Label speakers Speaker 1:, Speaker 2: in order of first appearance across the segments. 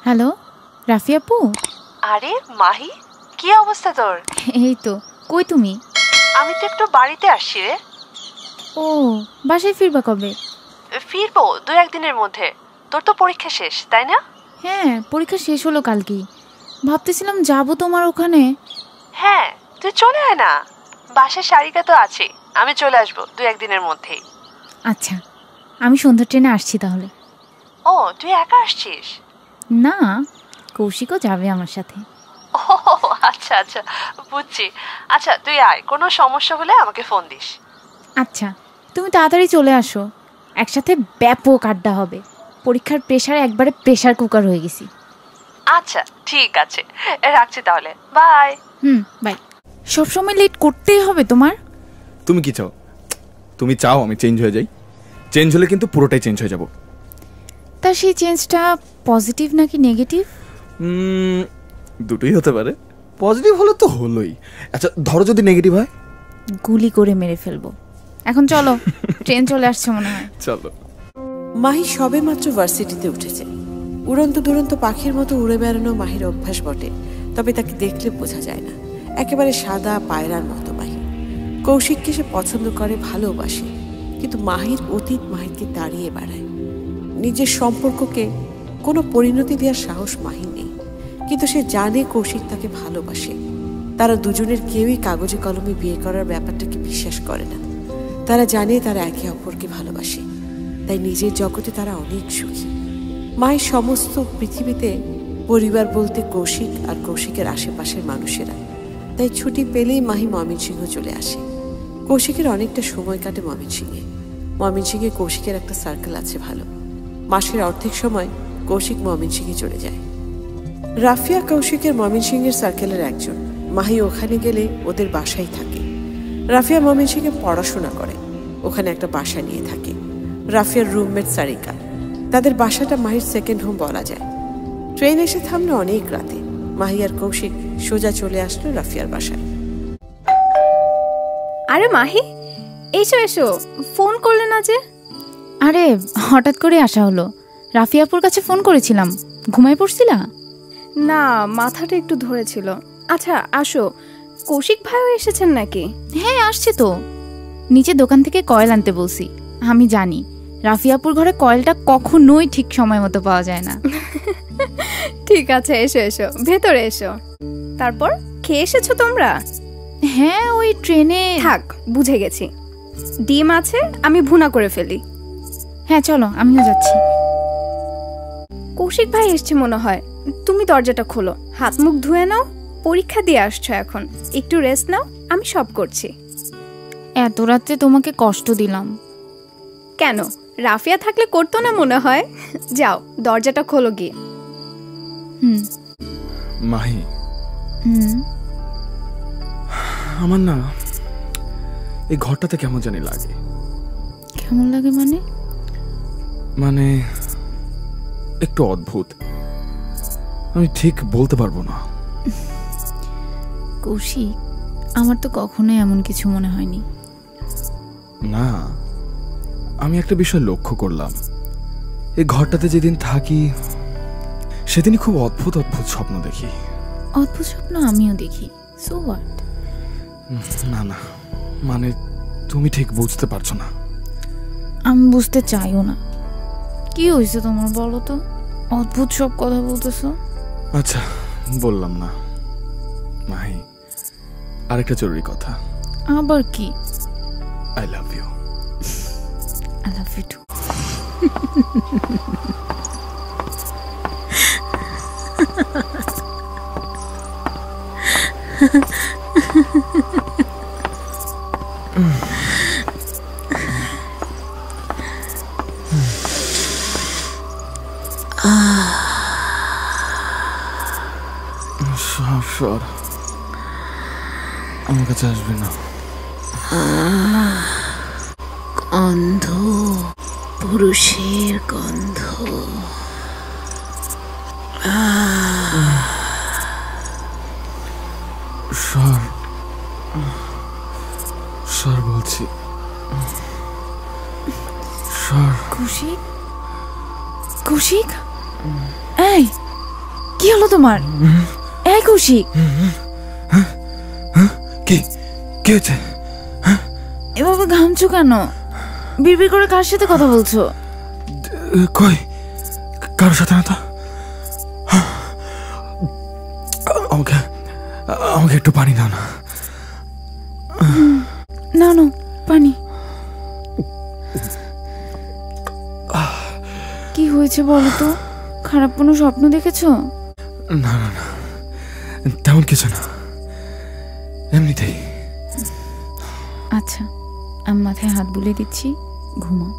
Speaker 1: Hello Rafi আপু।
Speaker 2: আরে মাহি, কি অবস্থা তোর?
Speaker 1: এই তো, কই তুমি?
Speaker 2: আমি তো একটু বাড়িতে আসছি রে।
Speaker 1: ও, বাসায় ফিরবা কবে?
Speaker 2: ফিরবো 2-1 দিনের মধ্যে। তোর তো পরীক্ষা শেষ, তাই না?
Speaker 1: হ্যাঁ, পরীক্ষা শেষ হলো কালকেই। ভাবতেছিলাম যাবো তোমার ওখানে।
Speaker 2: হ্যাঁ, তুই চলে আয় না, বাসায় শারিকা তো আছে। আমি চলে আসবো 2-1 দিনের মধ্যেই।
Speaker 1: আচ্ছা, আমি সন্ধ্যার ট্রেনে আসছি তাহলে।
Speaker 2: ও, তুই একা আসছিস?
Speaker 1: না, কৌশিকও যাবে আমার সাথে।
Speaker 2: ও আচ্ছা আচ্ছা, বুঝছি। আচ্ছা তুই আয়, কোনো সমস্যা হলে আমাকে ফোন দিস।
Speaker 1: আচ্ছা, তুমি তাড়াতাড়ি চলে আসো, একসাথে ব্যাপক আড্ডা হবে। পরীক্ষার প্রেশারে একবারে প্রেশার কুকার হয়ে গেছি।
Speaker 2: আচ্ছা ঠিক আছে, রাখছি তাহলে, বাই।
Speaker 1: বাই। সবসময় লেট করতেই হবে তোমার?
Speaker 3: তুমি কি চাও? তুমি চাও আমি চেঞ্জ হয়ে যাই? চেঞ্জ হলে কিন্তু পুরোটাই চেঞ্জ হয়ে যাব।
Speaker 1: তা সেই চেঞ্জটা পজিটিভ নাকি নেগেটিভ?
Speaker 3: দুটোই হতে পারে। পজিটিভ হলে তো হলোই। আচ্ছা ধরো যদি নেগেটিভ হয়?
Speaker 1: গুলি করে মেরে ফেলবো। এখন চলো, ট্রেন চলে আসছে মনে হয়।
Speaker 3: চলো।
Speaker 4: মাহি সবে মাত্র ভার্সিটিতে উঠেছে। উড়ন্ত দুরন্ত পাখির মতো উড়ে বেড়ানো মাহির অভ্যাস বটে, তবে তাকে দেখলে বোঝা যায় না। একেবারে সাদা পায়রার মতো মাহি। কৌশিককে সে পছন্দ করে, ভালোবাসে, কিন্তু মাহির অতীত মাহিরকে তাড়িয়ে বেড়ায়। নিজের সম্পর্ককে কোনো পরিণতি দেওয়ার সাহস মাহির নেই, কিন্তু সে জানে কৌশিক তাকে ভালোবাসে। তারা দুজনের কেউই কাগজে কলমে বিয়ে করার ব্যাপারটাকে বিশ্বাস করে না। তারা জানে তারা একে অপরকে ভালোবাসে, তাই নিজের জগতে তারা অনেক সুখী। মায়ের সমস্ত পৃথিবীতে পরিবার বলতে কৌশিক আর কৌশিকের আশেপাশের মানুষেরা। তাই ছুটি পেলেই মাহি ময়মনসিংহ চলে আসে। কৌশিকের অনেকটা সময় কাটে ময়মনসিংহে। ময়মনসিংহে কৌশিকের একটা সার্কেল আছে ভালো। মাসের অর্ধেক সময় কৌশিক ময়মনসিংহে চলে যায়। রাফিয়া কৌশিকের ময়মনসিংহের সার্কেলের একজন। মাহি ওখানে গেলে ওদের বাসায় থাকে। রাফিয়া ময়মনসিংহে পড়াশোনা করে, ওখানে একটা বাসা নিয়ে থাকে। রাফিয়ার রুমমেট সারিকা। তাদের বাসাটা মাহির সেকেন্ড হোম বলা যায়। ট্রেন এসে থামলো অনেক রাতে। মাহি আর কৌশিক সোজা চলে আসলো রাফিয়ার বাসায়।
Speaker 5: আরে মাহি, এসো এসো, ফোন করলে না যে?
Speaker 1: আরে হঠাৎ করে আসা হলো। রাফিয়াপুর কাছে ফোন করেছিলাম, ঘুমাই পড়ছিলা?
Speaker 5: না, মাথাটা একটু ধরেছিল। আচ্ছা আসো, কৌশিক ভাইও এসেছেন নাকি?
Speaker 1: হ্যাঁ আসছে তো, নিচে দোকান থেকে কয়েল আনতে বলছি। আমি জানি রাফিয়াপুর ঘরে কয়েলটা কখনোই ঠিক সময় মতো পাওয়া যায় না।
Speaker 5: ঠিক আছে, এসো এসো, ভেতরে এসো। তারপর খেয়ে এসেছো তোমরা?
Speaker 1: হ্যাঁ, ওই ট্রেনে।
Speaker 5: থাক, বুঝে গেছি। ডিম আছে, আমি ভুনা করে ফেলি।
Speaker 1: হ্যাঁ চলো, আমিও যাচ্ছি।
Speaker 5: কৌশিক ভাই এসছে মনে হয়। তুমি দরজাটা খোলো, হাত মুখ ধুয়ে নাও। পরীক্ষা দিয়ে আসছো এখন, একটু রেস্ট নাও, আমি সব করছি।
Speaker 1: এত রাতে তোমাকে কষ্ট দিলাম
Speaker 5: কেন? রাফিয়া থাকলে করতো না মনে হয়? যাও, দরজাটা খোলো গিয়ে।
Speaker 3: মাহি, আমার না এই ঘরটাতে কেমন জানি লাগে।
Speaker 1: কেমন লাগে মানে?
Speaker 3: মানে একটু অদ্ভুত, আমি ঠিক বলতে পারবো না।
Speaker 1: কৌশিক, আমার তো কখনোই এমন কিছু মনে হয়নি।
Speaker 3: না, আমি একটা বিষয় লক্ষ্য করলাম। এই ঘরটাতে যেদিন থাকি সেদিনই খুব অদ্ভুত অদ্ভুত স্বপ্ন দেখি।
Speaker 1: অদ্ভুত স্বপ্ন আমিও দেখি। So what?
Speaker 3: না না, মানে তুমি ঠিক বুঝতে পারছো না।
Speaker 1: আমি বুঝতে চাইও না। কি হয়েছে তোমার বলো তো? অদ্ভুত সব কথা বলতেছো।
Speaker 3: আচ্ছা বললাম না। মাহি, আরেকটা জরুরি কথা।
Speaker 1: আবার কি?
Speaker 3: I love you.
Speaker 1: I love you too.
Speaker 3: সর, আমার কাছে আসবে না।
Speaker 6: গন্ধ, পুরুষের গন্ধ।
Speaker 3: সর, সর বলছি। সর।
Speaker 1: কৌশিক, কৌশিক, এই কি হলো তোমার? এই কৌশিক,
Speaker 3: কি হয়েছে?
Speaker 1: এভাবে ঘামছো কেন? বিড়বিড় করে কার সাথে কথা বলছো?
Speaker 3: কই, কারোর সাথে না তো। আমাকে একটু পানি দাও না।
Speaker 1: না পানি। কি হয়েছে বলো তো? খারাপ কোনো স্বপ্ন দেখেছো?
Speaker 3: না, তেমন কিছু না, এমনিতেই।
Speaker 1: আচ্ছা, আমি মাথায় হাত বুলিয়ে দিচ্ছি, ঘুমাও।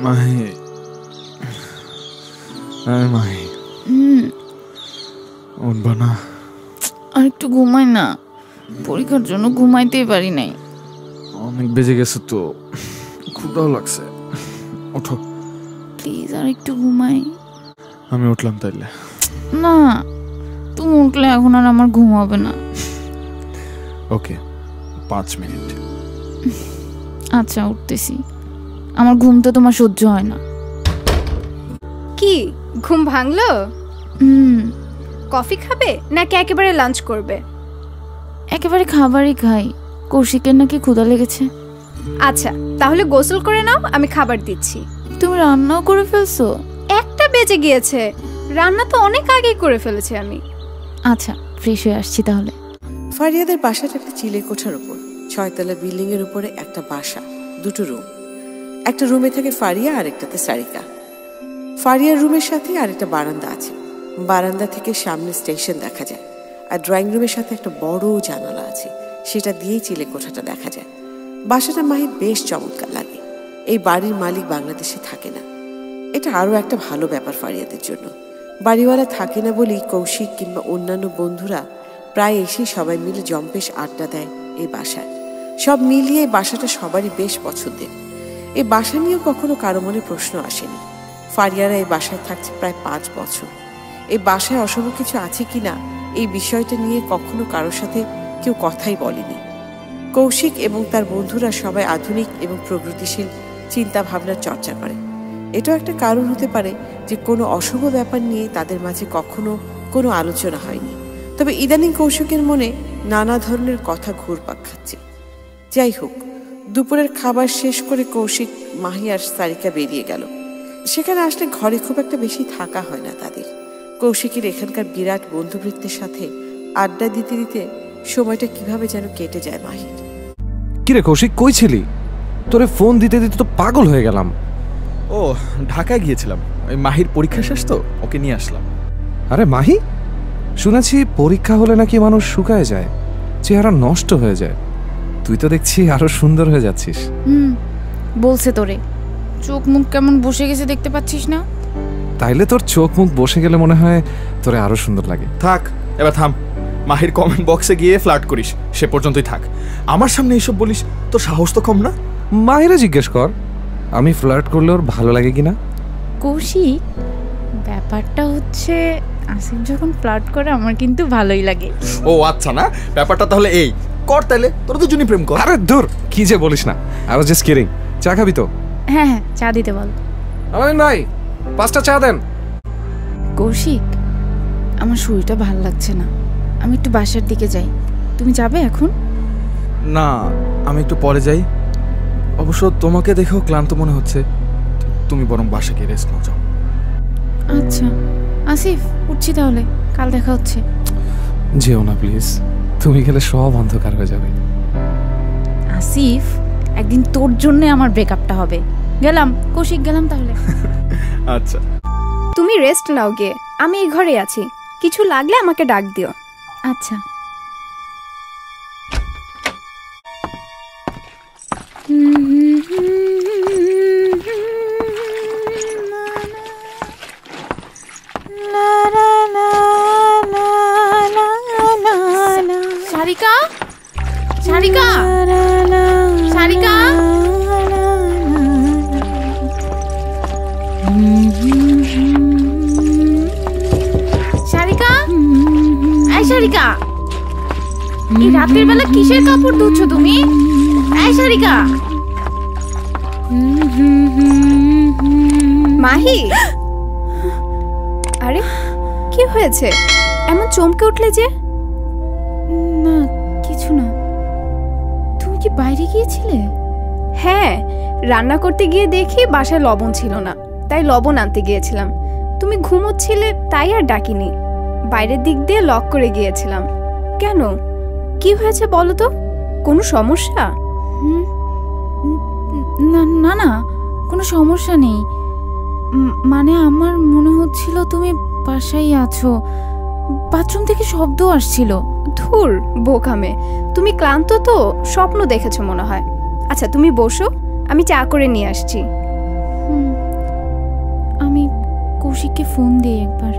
Speaker 3: মাহি, উঠবা না?
Speaker 1: আর একটু ঘুমাই না, পরীক্ষার জন্য ঘুমাইতেই পারি নাই।
Speaker 3: অনেক বেজে গেছে তো, ক্ষুধাও লাগছে। ওঠো
Speaker 1: প্লিজ, আর একটু ঘুমাই।
Speaker 3: আমি উঠলাম তাইলে।
Speaker 1: না, তুমি উঠলে এখন আর আমার ঘুম হবে না।
Speaker 3: ওকে, 5 মিনিট।
Speaker 1: আচ্ছা, উঠতেছি। আমার ঘুম তো তোমার সহ্য হয় না।
Speaker 5: কি ঘুম ভাঙলো? কফি খাবে নাকি একেবারে লাঞ্চ করবে?
Speaker 1: একেবারে খাবারই খাই। কৌশিকের নাকি ক্ষুধা লেগেছে।
Speaker 5: আচ্ছা, তাহলে গোসল করে নাও, আমি খাবার দিচ্ছি।
Speaker 1: তুমি রান্নাও করে ফেলছো?
Speaker 5: 1টা বেজে গিয়েছে, রান্না তো অনেক আগেই করে ফেলেছি আমি।
Speaker 1: আচ্ছা, ফ্রেশ হয়ে আসছি তাহলে।
Speaker 4: ফারিয়াদের বাসাটা একটা চিলে কোঠার উপর, 6 তলা বিল্ডিং এর উপরে একটা বাসা, 2টো রুম। একটা রুমে থাকে ফারিয়া আর একটাতে সারিকা। ফারিয়ার রুমের সাথে আরেকটা বারান্দা আছে, বারান্দা থেকে সামনে স্টেশন দেখা যায়। আর ড্রয়িং রুমের সাথে একটা বড় জানালা আছে, সেটা দিয়েই চিলে কোঠাটা দেখা যায়। বাসাটা মাহির বেশ চমৎকার লাগে। এই বাড়ির মালিক বাংলাদেশে থাকে না, এটা আরও একটা ভালো ব্যাপার ফারিয়াদের জন্য। বাড়িওয়ালা থাকে না বলেই কৌশিক কিংবা অন্যান্য বন্ধুরা প্রায় এসেই সবাই মিলে জম্পেশ আড্ডা দেয় এই বাসায়। সব মিলিয়ে এই বাসাটা সবারই বেশ পছন্দের। এই বাসা নিয়েও কখনো কারো মনে প্রশ্ন আসেনি। ফারিয়ারা এই বাসায় থাকছে প্রায় 5 বছর। এই বাসায় অশুভ কিছু আছে কিনা এই বিষয়টা নিয়ে কখনো কারোর সাথে কেউ কথাই বলেনি। কৌশিক এবং তার বন্ধুরা সবাই আধুনিক এবং প্রগতিশীল চিন্তা ভাবনার চর্চা করে। এটাও একটা কারণ হতে পারে যে কোনো অশুভ ব্যাপার নিয়ে তাদের মাঝে কখনো কোনো আলোচনা হয়নি। তবে ইদানিং কৌশিকের মনে নানা ধরনের কথা ঘুরপাক খাচ্ছে। যাই হোক, দুপুরের খাবার শেষ করে কৌশিক, মাহি আর সারিকা বেরিয়ে গেল। সেখানে আসলে ঘরে খুব একটা বেশি থাকা হয় না তাদের। কৌশিকের এখানকার বিরাট বন্ধুবৃত্তের সাথে আড্ডা দিতে দিতে সময়টা কিভাবে যেন কেটে যায় মাহির।
Speaker 7: কিরে কৌশিক, কই ছিলি? তোরে ফোন দিতে দিতে তো পাগল হয়ে গেলাম।
Speaker 3: ও, ঢাকায় গিয়েছিলাম, ওই মাহির পরীক্ষা শেষ তো, ওকে নিয়ে আসলাম।
Speaker 7: আরে মাহি, শুনেছি পরীক্ষা হলে নাকি মানুষ শুকায় যায়, চেহারা নষ্ট হয়ে যায়। তুই তো দেখছি আরো সুন্দর হয়ে যাচ্ছিস।
Speaker 1: বলছে তোরে, চোখ মুখ কেমন বসে গেছে দেখতে পাচ্ছিস না?
Speaker 7: তাইলে তোর চোখ মুখ বসে গেলে মনে হয় তোরে আরো সুন্দর লাগে।
Speaker 3: থাক, এবার থাম। মাহির কমেন্ট বক্সে গিয়ে ফ্লার্ট করিস, সে পর্যন্তই থাক। আমার সামনে এইসব বলিস, তোর সাহস তো কম না?
Speaker 7: মাহিরে জিজ্ঞেস কর আমি ফ্লার্ট করলে ওর ভালো লাগে কিনা।
Speaker 1: কৌশিক, ব্যাপারটা হচ্ছে আসিফ যখন ফ্লার্ট করে আমার কিন্তু ভালোই লাগে।
Speaker 3: ও আচ্ছা, না ব্যাপারটা তাহলে এই কর, তাইলে তোরা দুজনই প্রেম কর।
Speaker 7: আরে দূর, কি যে বলিস না। আর জাস্ট কিডিং। চা খাবি তো?
Speaker 1: হ্যাঁ, চা দিতে বল।
Speaker 7: আমিন ভাই, 5টা চা দেন।
Speaker 1: কৌশিক, আমার শরীরটা ভালো লাগছে না, আমি একটু বাসার দিকে যাই। তুমি যাবে এখন?
Speaker 3: না, আমি একটু পরে যাই। অবশ্য তোমাকে দেখেও ক্লান্ত মনে হচ্ছে, তুমি বরং বাসা গিয়ে রেস্ট নাও, যাও।
Speaker 1: আচ্ছা আসিফ, উঠছি তাহলে, কাল দেখা হচ্ছে।
Speaker 7: যেও না প্লিজ, তুমি গেলে সব অন্ধকার হয়ে যাবে।
Speaker 1: আসিফ, একদিন তোর জন্য আমার ব্রেকআপটা হবে। গেলাম কৌশিক, গেলাম তাহলে।
Speaker 3: আচ্ছা,
Speaker 5: তুমি রেস্ট নাও গিয়ে, আমি এই ঘরে আছি, কিছু লাগলে আমাকে ডাক দিও।
Speaker 1: আচ্ছা। সারিকা, সারিকা, সারিকা, সারিকা, এই সারিকা, এই রাতের বেলা কিসের কাপড় ধুচ্ছ তুমি? এই সারিকা,
Speaker 5: মাহি, আরে কি হয়েছে, এমন চমকে উঠলে যে?
Speaker 1: না কিছু না। তুমি কি বাইরে গিয়েছিলে?
Speaker 5: হ্যাঁ, রান্না করতে গিয়ে দেখি বাসায় লবণ ছিল না, তাই লবণ আনতে গিয়েছিলাম। তুমি ঘুমোচ্ছিলে তাই আর ডাকিনি। বাইরের দিক দিয়ে লক করে গিয়েছিলাম। কেন, কি হয়েছে বলো তো? কোনো সমস্যা?
Speaker 1: না না না, কোনো সমস্যা নেই। মানে আমার মনে হচ্ছিল তুমি বাসায় আছো, বাথরুম থেকে শব্দ আসছিল।
Speaker 5: ধুর বোকামে, তুমি ক্লান্ত তো, স্বপ্ন দেখেছো মনে হয়। আচ্ছা তুমি বসো, আমি চা করে নিয়ে আসছি।
Speaker 1: আমি কৌশিককে ফোন দিই একবার।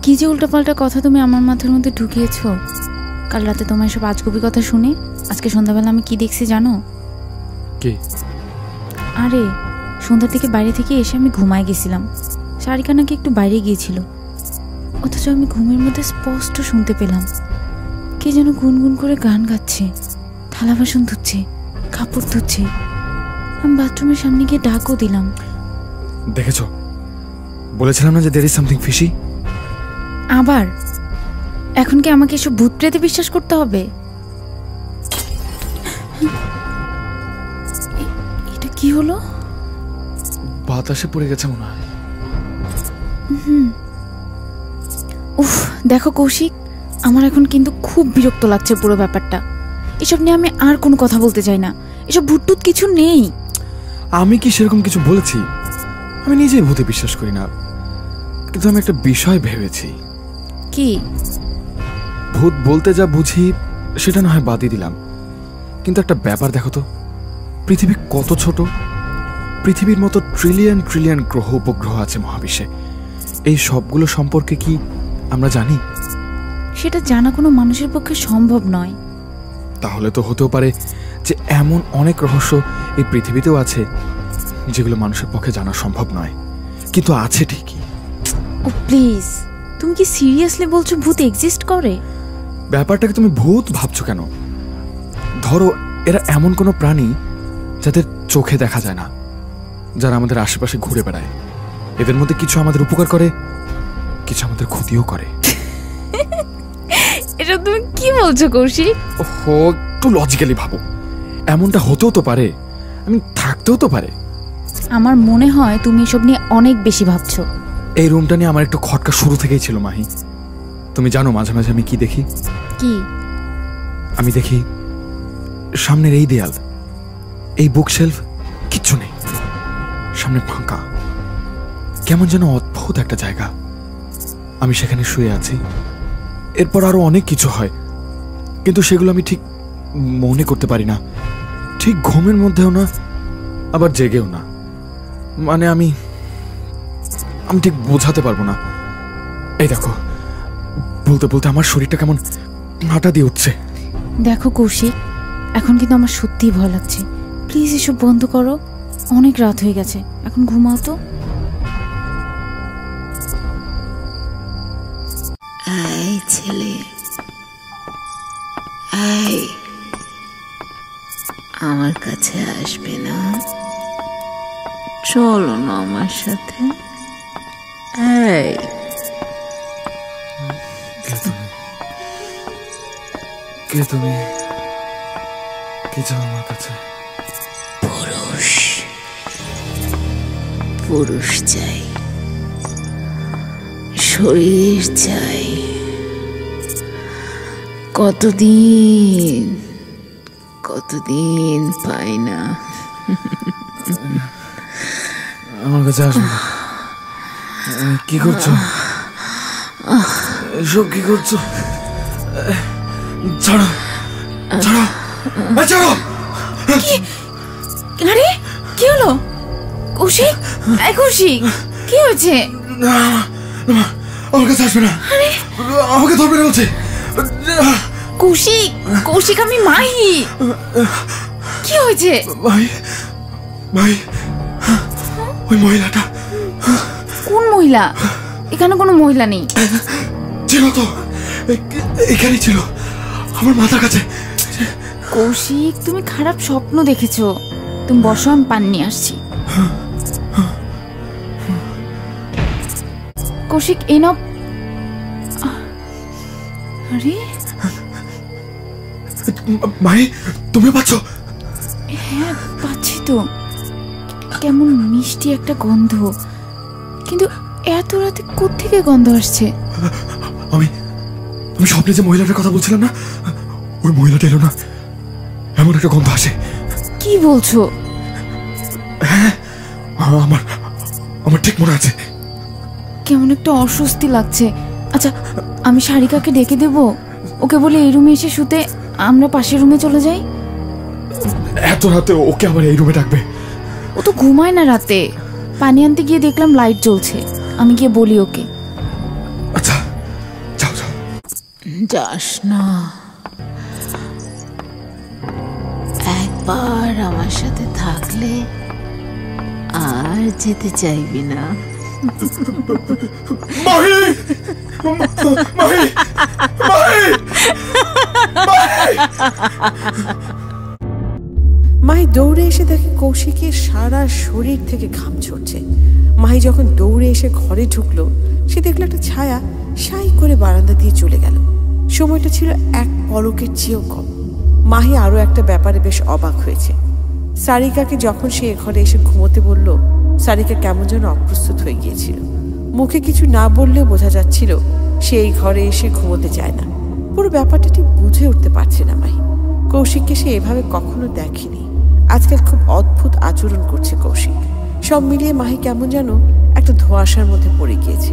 Speaker 1: কি যে উল্টোপাল্টা কথা তুমি আমার মাথার মধ্যে ঢুকিয়েছো। কাল রাতে তোমার এসব আজগুবি কথা শুনে আজকে সন্ধ্যাবেলা আমি কি দেখছি জানো?
Speaker 3: কি?
Speaker 1: আরে সন্ধ্যার থেকে বাইরে থেকে এসে আমি ঘুমায় গেছিলাম। সারিকা নাকি একটু বাইরে গিয়েছিল, অথচ আমি ঘুমের মধ্যে স্পষ্ট শুনতে পেলাম কে যেন গুনগুন করে গান গাচ্ছে, থালা বাসন ধুচ্ছে, কাপড় ধুচ্ছে। আমি বাথরুমের সামনে গিয়ে ডাকও দিলাম।
Speaker 3: দেখেছো, বলেছিলাম না যে there is something fishy?
Speaker 1: আবার এখন কি আমাকে এসব ভূত প্রেতে বিশ্বাস করতে হবে? এটা কি হলো?
Speaker 3: বাতাসে পড়ে গেছে মনে হয়।
Speaker 1: উফ, দেখো কৌশিক, আমার এখন কিন্তু খুব বিরক্ত লাগছে পুরো ব্যাপারটা। এসব নিয়ে আমি আর কোনো কথা বলতে চাই না। এসব ভূত কিছু নেই।
Speaker 3: আমি কি সেরকম কিছু বলেছি? আমি নিজেই ভূতে বিশ্বাস করি না, কিন্তু আমি একটা বিষয় ভেবেছি।
Speaker 1: কি?
Speaker 3: ভূত বলতে যা বুঝি সেটা না হয় বাদই দিলাম, কিন্তু একটা ব্যাপার দেখো তো, পৃথিবী কত ছোট। পৃথিবীর মতো ট্রিলিয়ন ট্রিলিয়ন গ্রহ উপগ্রহ আছে মহাবিশ্বে। এই সবগুলো সম্পর্কে কি আমরা জানি?
Speaker 1: সেটা জানা কোনো মানুষের পক্ষে সম্ভব নয়।
Speaker 3: তাহলে তো হতেও পারে যে এমন অনেক রহস্য এই পৃথিবীতেও আছে যেগুলো মানুষের পক্ষে জানা সম্ভব নয়, কিন্তু আছে ঠিকই।
Speaker 1: ও প্লিজ, তুমি কি সিরিয়াসলি বলছো ভূত এক্সিস্ট করে?
Speaker 3: ব্যাপারটাকে তুমি ভূত ভাবছো কেন? ধরো এরা এমন কোনো প্রাণী যাদের চোখে দেখা যায় না, যারা আমাদের আশেপাশে ঘুরে বেড়ায়। এদের মধ্যে কিছু আমাদের উপকার করে, কিছু আমাদের ক্ষতিও করে।
Speaker 1: এটা তুমি কি বলছো কৌশিক?
Speaker 3: ওহো, একটু লজিক্যালি ভাবো। এমনটা হতেও তো পারে, আমি থাকতেও তো পারে।
Speaker 1: আমার মনে হয় তুমি এসব নিয়ে অনেক বেশি ভাবছো।
Speaker 3: এই রুমটা নিয়ে আমার একটু খটকা শুরু থেকেই ছিল মাহি। তুমি জানো মাঝে মাঝে আমি কি দেখি?
Speaker 1: কি?
Speaker 3: আমি দেখি সামনের এই দেয়াল, এই বুকশেলফ, কিচ্ছু নেই, সামনে ফাঁকা। কেমন যেন অদ্ভুত একটা জায়গা। আমি সেখানে শুয়ে আছি। এরপর আরো অনেক কিছু হয়, কিন্তু সেগুলো আমি ঠিক মনে করতে পারি না। ঠিক ঘুমের মধ্যেও না, আবার জেগেও না। মানে আমি ঠিক বোঝাতে পারবো না। এই দেখো, বলতে বলতে আমার শরীরটা কেমন হাঁটা দিয়ে উঠছে।
Speaker 1: দেখো কৌশিক, এখন কিন্তু আমার সত্যিই ভয় লাগছে। প্লিজ এসব বন্ধ করো, অনেক রাত হয়ে গেছে, এখন ঘুমাও তো।
Speaker 6: এই ছেলে, এই আমার কাছে আসবে না? চলো না আমার সাথে। এই
Speaker 3: কে তুমি? কি চাও আমার কাছে?
Speaker 6: পুরুষ, পুরুষ চাই, শরীর চাই। কতদিন কতদিন পাই না।
Speaker 3: আমার কাছে আসো না। কি করছো? এসব কি করছো? ছাড়ো, ছাড়ো, ছাড়ো।
Speaker 1: আরে কি হলো কৌশিক? এই কৌশিক, কি হয়েছে?
Speaker 3: আমার কাছে আসবে না, আমাকে ধরবে না বলছে।
Speaker 1: কৌশিক, কৌশিক, আমি মাহি। কি হয়েছে?
Speaker 3: ভাই, ভাই, ওই মহিলাটা।
Speaker 1: কোন মহিলা? এখানে কোনো মহিলা নেই।
Speaker 3: ছিল তো, এখানেই ছিল, আমার মাথার কাছে।
Speaker 1: কৌশিক, তুমি খারাপ স্বপ্ন দেখেছো। তুমি বসো, আমি পানি নিয়ে আসছি। কৌশিক এই নাও। আরে
Speaker 3: মাহি, তুমি পাচ্ছ?
Speaker 1: হ্যাঁ পাচ্ছি তো। কেমন মিষ্টি একটা গন্ধ, কিন্তু এত রাতে কোত্থেকে গন্ধ আসছে?
Speaker 3: আমি আমি স্বপ্নে যে মহিলাটার কথা বলছিলাম না, ওই মহিলাটা এলো না, এমন একটা গন্ধ আসে।
Speaker 1: কি বলছো?
Speaker 3: হ্যাঁ, আমার আমার ঠিক মনে আছে।
Speaker 1: কেমন একটা অস্বস্তি লাগছে। আচ্ছা, আমি সারিকাকে ডেকে দেব, ওকে বলে এই রুমে এসে শুতে, আমরা পাশের রুমে চলে যাই।
Speaker 3: এত রাতে ওকে আবার এই রুমে ডাকবে?
Speaker 1: ও তো ঘুমায় না রাতে। পানি আনতে গিয়ে দেখলাম লাইট জ্বলছে, আমি গিয়ে বলি ওকে।
Speaker 3: আচ্ছা যাও যাও।
Speaker 6: যাস না, একবার আমার সাথে থাকলে আর যেতে চাইবি না।
Speaker 3: মাহি, মাহি, মাহি,
Speaker 4: মাহি দৌড়ে এসে দেখে কৌশিকের সারা শরীর থেকে ঘাম ঝরছে। মাহি যখন দৌড়ে এসে ঘরে ঢুকলো, সে দেখলো একটা ছায়া সাই করে বারান্দা দিয়ে চলে গেল। সময়টা ছিল এক পলকের চেয়েও কম। মাহি আরো একটা ব্যাপারে বেশ অবাক হয়েছে। সারিকাকে যখন সে ঘরে এসে ঘুমোতে বলল, সারিকা কেমন যেন অপ্রস্তুত হয়ে গিয়েছিল। মুখে কিছু না বললেও বোঝা যাচ্ছিল সে এই ঘরে এসে ঘুমোতে চায় না। পুরো ব্যাপারটা ঠিক বুঝে উঠতে পারছে না মাহি। কৌশিককে সে এভাবে কখনো দেখেনি। আজকাল খুব অদ্ভুত আচরণ করছে কৌশিক। সব মিলিয়ে মাহি কেমন যেন একটা ধোঁয়াশার মধ্যে পড়ে গিয়েছে।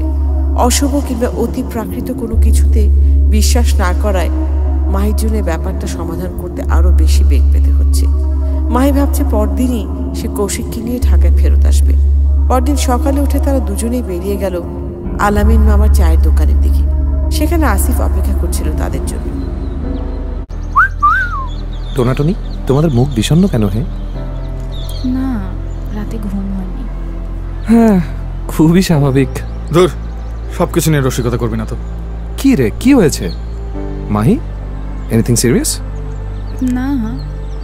Speaker 4: অশুভ কিংবা অতি প্রাকৃত কোনো কিছুতে বিশ্বাস না করায় মাহির জন্য ব্যাপারটা সমাধান করতে আরো বেশি বেগ পেতে হচ্ছে। মাহি ভাবছে পরদিনই সে কৌশিককে নিয়ে ঢাকায় ফেরত আসবে। পরদিন সকালে উঠে তারা দুজনেই বেরিয়ে গেল আলামিন মামার চায়ের দোকানের দিকে। সেখানে আসিফ অপেক্ষা করছিল তাদের জন্য।
Speaker 7: টোনাটনি, তোমাদের মুখ বিষণ্ণ কেন? হে
Speaker 1: না, রাতে ঘুম হয়নি।
Speaker 7: হ্যাঁ, খুবই স্বাভাবিক।
Speaker 3: ধুর, সবকিছু নিয়ে রসিকতা করবি না তো।
Speaker 7: কি রে, কি হয়েছে? Mahi, anything serious?
Speaker 1: না,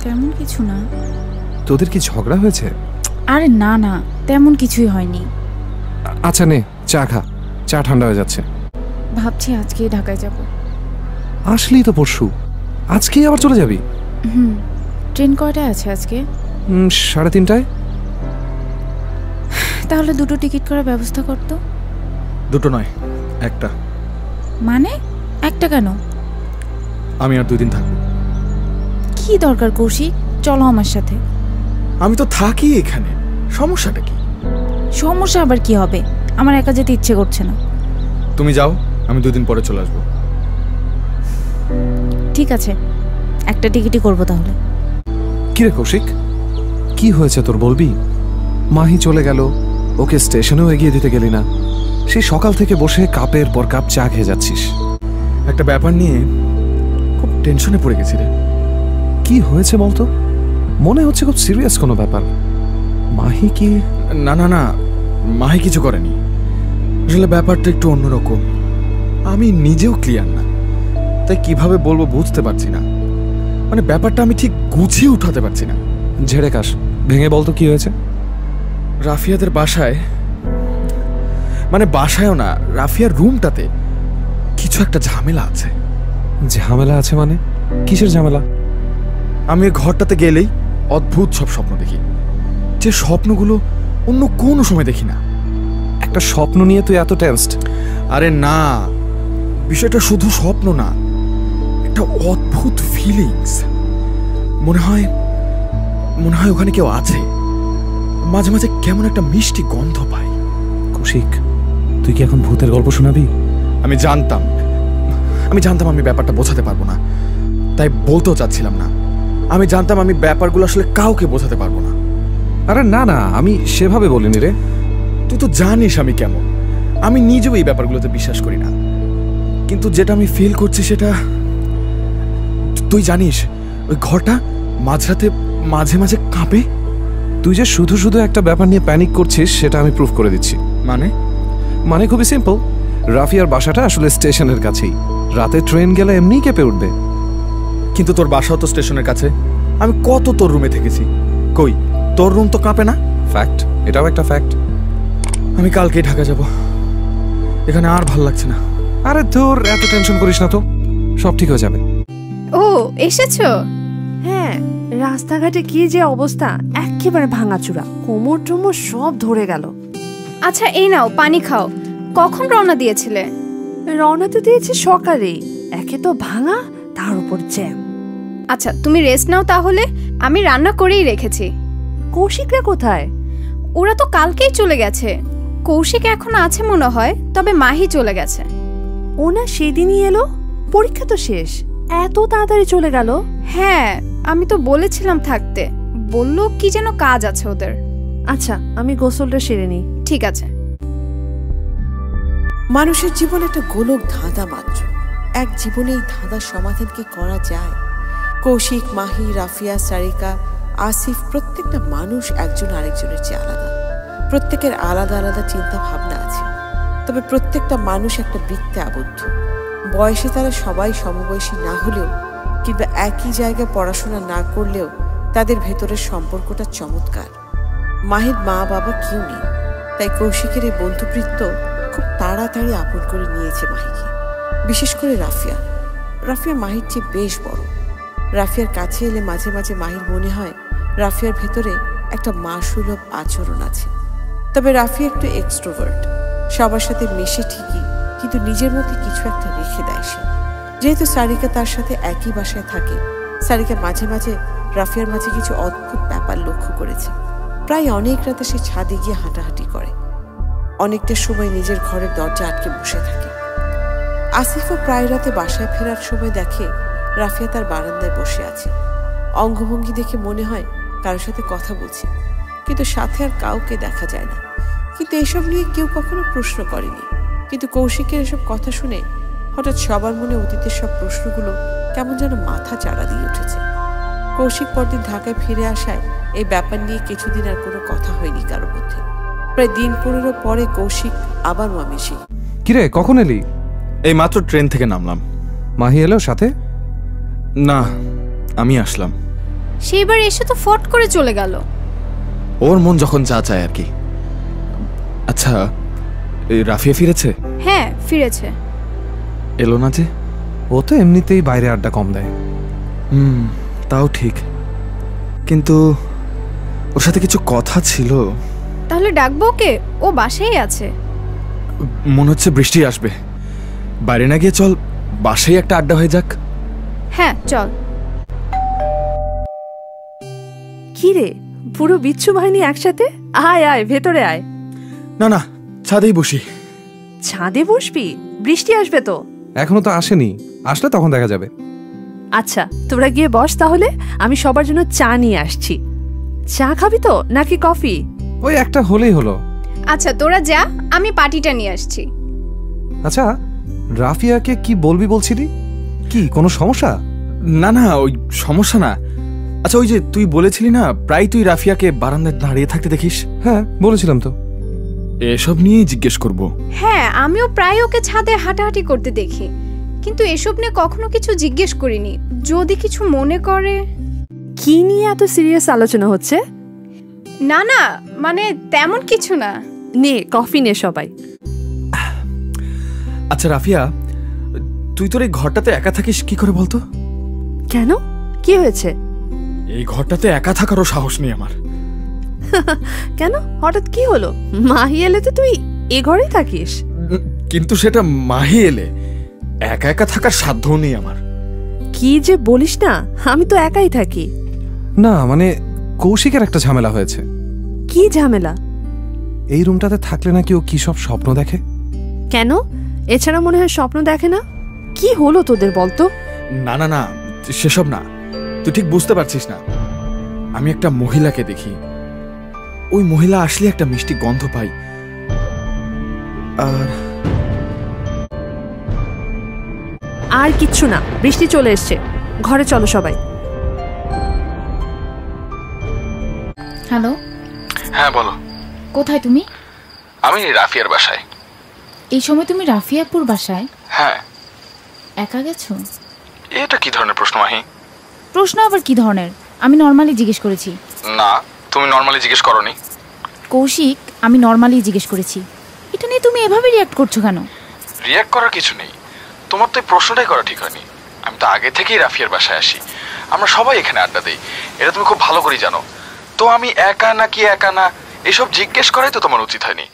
Speaker 1: তেমন কিছু না।
Speaker 7: তোদের কি ঝগড়া হয়েছে?
Speaker 1: আরে না না, তেমন কিছুই হয়নি।
Speaker 7: আচ্ছা নে, চা খা, চা ঠান্ডা হয়ে যাচ্ছে।
Speaker 1: ভাবছি আজকেই ঢাকায় যাব।
Speaker 7: আসলেই তো পরশু, আজকেই আবার চলে যাবি?
Speaker 1: ট্রেন কয়টায় আছে আজকে?
Speaker 7: 3:30টায়।
Speaker 1: তাহলে দুটো টিকিট করার ব্যবস্থা করতো।
Speaker 3: দুটো নয়, একটা।
Speaker 1: মানে একটা কেন?
Speaker 3: আমি আর 2 দিন থাকবো।
Speaker 1: কি দরকার কৌশিক, চলো আমার সাথে।
Speaker 3: আমি তো থাকি এখানে, সমস্যাটা কি?
Speaker 1: সমস্যা আবার কি হবে? আমার একা যেতে ইচ্ছে করছে না।
Speaker 3: তুমি যাও, আমি 2 দিন পরে চলে আসবো।
Speaker 1: ঠিক আছে, একটা টিকিটই করবো তাহলে।
Speaker 7: কি রে কৌশিক, কি হয়েছে তোর, বলবি? মাহি চলে গেল, ওকে স্টেশনেও এগিয়ে দিতে গেলি না। সেই সকাল থেকে বসে কাপের পর কাপ চা খেয়ে যাচ্ছিস।
Speaker 3: একটা ব্যাপার নিয়ে খুব টেনশনে পড়ে গেছি রে।
Speaker 7: কি হয়েছে বলতো? মনে হচ্ছে খুব সিরিয়াস কোনো ব্যাপার। মাহি কি?
Speaker 3: না না না, মাহি কিছু করেনি। আসলে ব্যাপারটা একটু অন্যরকম, আমি নিজেও ক্লিয়ার না, তাই কিভাবে বলবো বুঝতে পারছি না। মানে ব্যাপারটা আমি ঠিক গুছিয়ে উঠাতে পারছি না।
Speaker 7: ঝেড়ে কাশ, ভেঙে বলতো কি হয়েছে?
Speaker 3: রাফিয়াদের বাসায়, মানে বাসায়ও না, রাফিয়ার রুমটাতে কিছু একটা ঝামেলা আছে।
Speaker 7: ঝামেলা আছে মানে? কিসের ঝামেলা?
Speaker 3: আমি এই ঘরটাতে গেলেই অদ্ভুত সব স্বপ্ন দেখি, যে স্বপ্নগুলো অন্য কোনো সময় দেখি না।
Speaker 7: একটা স্বপ্ন নিয়ে তুই এত টেনসড?
Speaker 3: আরে না, বিষয়টা শুধু স্বপ্ন না, একটা অদ্ভুত ফিলিংস। মনে হয় ওখানে কেউ আছে। মাঝে মাঝে কেমন একটা মিষ্টি গন্ধ পাই।
Speaker 7: কৌশিক, তুই কি এখন ভূতের গল্প শোনাবি?
Speaker 3: আমি জানতাম আমি ব্যাপারটা বোঝাতে পারবো না, তাই বলতেও চাচ্ছিলাম না। আমি জানতাম আমি ব্যাপারগুলো আসলে কাউকে বোঝাতে পারবো না।
Speaker 7: আরে না না, আমি সেভাবে বলিনি রে।
Speaker 3: তুই তো জানিস আমি কেমন, আমি নিজেও এই ব্যাপারগুলোতে বিশ্বাস করি না। কিন্তু যেটা আমি ফিল করছি সেটা তুই জানিস। ওই ঘরটা মাঝরাতে মাঝে মাঝে কাঁপে।
Speaker 7: তুই যে শুধু শুধু একটা ব্যাপার নিয়ে প্যানিক করছিস সেটা আমি প্রুফ করে দিচ্ছি। মানে খুবই সিম্পল। রাফিয়ার বাসাটা আসলে স্টেশনের কাছেই। রাতে ট্রেন গেলে এমনিই কেঁপে উঠবে।
Speaker 3: কিন্তু তোর বাসাও তো স্টেশনের কাছে। আমি কত তোর রুমে থেকেছি, কই তোর রুম তো কাঁপে না।
Speaker 7: ফ্যাক্ট, এটাও একটা ফ্যাক্ট।
Speaker 3: আমি কালকেই ঢাকা যাব। এখানে আর ভাল লাগছে না।
Speaker 7: আরে ধুর, এত টেনশন করিস না তো, সব ঠিক হয়ে যাবে।
Speaker 5: ও এসেছো?
Speaker 2: হ্যাঁ, রাস্তাঘাটে কি যে অবস্থা, একেবারে ভাঙাচুরা, কোমর টোমর সব ধরে গেল।
Speaker 5: আচ্ছা এই নাও পানি খাও। কখন রওনা দিয়েছিলে?
Speaker 2: রওনা তো দিয়েছি সকালে, একে তো ভাঙা, তার উপর জ্যাম।
Speaker 5: আচ্ছা তুমি রেস্ট নাও তাহলে, আমি রান্না করেই রেখেছি।
Speaker 2: কৌশিকরা কোথায়?
Speaker 5: ওরা তো কালকেই চলে গেছে। কৌশিক এখন আছে মনে হয়, তবে মাহি চলে গেছে।
Speaker 2: ও না সেদিনই এলো, পরীক্ষা তো শেষ, এত তাড়াতাড়ি চলে গেল?
Speaker 5: হ্যাঁ, আমি তো বলেছিলাম থাকতে, বললো কি যেন কাজ আছে ওদের।
Speaker 2: আচ্ছা আমি গোসলটা সেরে নিই।
Speaker 5: ঠিক আছে।
Speaker 4: মানুষের জীবন একটা গোলক ধাঁধা মাত্র, এক জীবনে এই ধাঁধার সমাধান কি করা যায়? কৌশিক, মাহি, রাফিয়া, সারিকা, আসিফ প্রত্যেকটা মানুষ একজন আরেকজনের চেয়ে আলাদা। প্রত্যেকের আলাদা আলাদা চিন্তা ভাবনা আছে, তবে প্রত্যেকটা মানুষ একটা বৃত্তে আবদ্ধ। বয়সে তারা সবাই সমবয়সী না হলেও কিংবা একই জায়গায় পড়াশোনা না করলেও তাদের ভেতরের সম্পর্কটা চমৎকার। মাহির মা বাবা কেউ নেই, তাই কৌশিকের এই বন্ধুবৃত্ত খুব তাড়াতাড়ি আপন করে নিয়েছে মাহিকে। বিশেষ করে রাফিয়া। রাফিয়া মাহির চেয়ে বেশ বড়। রাফিয়ার কাছে এলে মাঝে মাঝে মাহির মনে হয় রাফিয়ার ভেতরে একটা মাসুলভ আচরণ আছে। তবে রাফিয়া একটু এক্সট্রোভার্ট, সবার সাথে মেশে ঠিকই, কিন্তু নিজের মধ্যে কিছু একটা রেখে দেয় সে। যেহেতু সারিকা তার সাথে একই বাসায় থাকে, সারিকা মাঝে মাঝে রাফিয়ার মাঝে কিছু অদ্ভুত ব্যাপার লক্ষ্য করেছে। প্রায় অনেক রাতে সে ছাদে গিয়ে হাঁটাহাঁটি করে, অনেকটা সময় নিজের ঘরের দরজা আটকে বসে থাকে। আসিফও প্রায় রাতে বাসায় ফেরার সময় দেখে রাফিয়া তার বারান্দায় বসে আছে। অঙ্গভঙ্গি দেখে মনে হয় কারোর সাথে কথা বলছে, কিন্তু সাথে আর কাউকে দেখা যায় না। কিন্তু এসব নিয়ে কেউ কখনো প্রশ্ন করেনি। কিন্তু কৌশিকের এসব কথা শুনে হঠাৎ সবার মনে অতীতের সব প্রশ্নগুলো কেমন যেন মাথা চাড়া দিয়ে উঠেছে। কৌশিক পরদিন ঢাকায় ফিরে আসায় এই ব্যাপার নিয়ে কিছুদিন আর কোনো কথা হয়নি কারোর মধ্যে। প্রায় দিন 15 পরে কৌশিক আবার ময়মনসিংহ।
Speaker 7: কিরে কখন এলি?
Speaker 3: এই মাত্র ট্রেন থেকে নামলাম।
Speaker 7: মাহি এলো সাথে?
Speaker 3: না, আমি আসলাম।
Speaker 5: সেইবার এসে তো ফট করে চলে গেল।
Speaker 3: ওর মন যখন যা চায় আর কি। আচ্ছা, এই রাফিয়া ফিরেছে?
Speaker 5: হ্যাঁ ফিরেছে।
Speaker 3: এলো না যে?
Speaker 7: ও তো এমনিতেই বাইরে আড্ডা কম দেয়।
Speaker 3: তাও ঠিক, কিন্তু ওর সাথে কিছু কথা ছিল।
Speaker 5: তাহলে ডাকবো ওকে? ও বাসায় আছে।
Speaker 3: মনে হচ্ছে বৃষ্টি আসবে, বাইরে না গিয়ে চল বাসায় একটা আড্ডা হয়ে যাক।
Speaker 5: হ্যাঁ চল।
Speaker 2: কি রে, পুরো বিচ্ছু বাহিনী একসাথে? আয় আয় ভেতরে আয়।
Speaker 3: না না, ছাদেই বসি।
Speaker 2: ছাদে বসবি? বৃষ্টি আসবে তো।
Speaker 7: এখনো তো আসেনি, আসলে তখন দেখা যাবে।
Speaker 2: আচ্ছা তোরা গিয়ে বস তাহলে, আমি সবার জন্য চা নিয়ে আসছি। চা খাবি তো নাকি কফি?
Speaker 7: ওই একটা হলেই হলো।
Speaker 5: আচ্ছা তোরা যা, আমি পার্টিটা নিয়ে আসছি।
Speaker 7: আচ্ছা রাফিয়াকে কি বলবি বলছিলি? কি কোনো সমস্যা?
Speaker 3: না না, ওই সমস্যা না। আচ্ছা, ওই যে তুই বলেছিলি না প্রায় তুই রাফিয়াকে বারান্দায় দাঁড়িয়ে থাকতে দেখিস।
Speaker 7: হ্যাঁ বলেছিলাম তো।
Speaker 3: এসব নিয়েই জিজ্ঞেস করব।
Speaker 5: হ্যাঁ আমিও প্রায় ওকে ছাদে হাঁটাহাঁটি করতে দেখি, কিন্তু এসব নিয়ে কখনো কিছু জিজ্ঞেস করিনি। যদি কিছু মনে করে।
Speaker 2: কি নিয়ে এত সিরিয়াস আলোচনা হচ্ছে?
Speaker 5: না না, মানে তেমন কিছু না।
Speaker 2: নে কফি নে সবাই।
Speaker 3: আচ্ছা রাফিয়া, তুই তোর এই ঘরটাতে একা থাকিস কি করে বলতো?
Speaker 2: কেন, কি হয়েছে?
Speaker 3: এই ঘরটাতে একা থাকারও সাহস নেই আমার।
Speaker 2: কেন, হঠাৎ কি হলো? মাহি এলে তো তুই এ ঘরেই থাকিস।
Speaker 3: কিন্তু সেটা মাহি এলে, একা একা থাকার সাধ্যও নেই আমার।
Speaker 2: কি যে বলিস না, আমি তো একাই থাকি।
Speaker 7: না মানে কৌশিকের একটা ঝামেলা হয়েছে।
Speaker 2: কি ঝামেলা?
Speaker 7: এই রুমটাতে থাকলে নাকি ও কি সব স্বপ্ন দেখে।
Speaker 2: কেন, এছাড়া মনে হয় স্বপ্ন দেখে না? কি হলো তোদের বলতো?
Speaker 3: না না না, সেসব না, তুই ঠিক বুঝতে পারছিস না। আমি একটা মহিলাকে দেখি, ওই মহিলা আসলে একটা মিষ্টি গন্ধ পাই।
Speaker 2: আর কিচ্ছু না, বৃষ্টি চলে এসছে, ঘরে চলো সবাই।
Speaker 1: হ্যালো।
Speaker 3: হ্যাঁ বলো।
Speaker 1: কোথায় তুমি?
Speaker 3: আমি রাফিয়ার বাসায়।
Speaker 1: এই সময় তুমি রাফিয়াপুর বাসায়?
Speaker 3: হ্যাঁ।
Speaker 1: একা গেছো?
Speaker 3: এটা কি ধরনের প্রশ্ন মাহি?
Speaker 1: প্রশ্ন আবার কি ধরনের? আমি নর্মালি জিজ্ঞেস করেছি।
Speaker 3: না, তুমি নর্মালি জিজ্ঞেস করনি।
Speaker 1: কৌশিক, আমি নর্মালি জিজ্ঞেস করেছি। এটা নিয়ে তুমি এভাবে রিয়াক্ট করছো কেন?
Speaker 3: রিয়াক্ট করার কিছু নেই, তোমার তো এই প্রশ্নটাই করা ঠিক হয়নি। আমি তো আগে থেকেই রাফিয়ার বাসায় আসি, আমরা সবাই এখানে আড্ডা দিই, এটা তুমি খুব ভালো করেই জানো। তো আমি একা নাকি একা না এসব জিজ্ঞেস করাই তো তোমার উচিত হয়নি।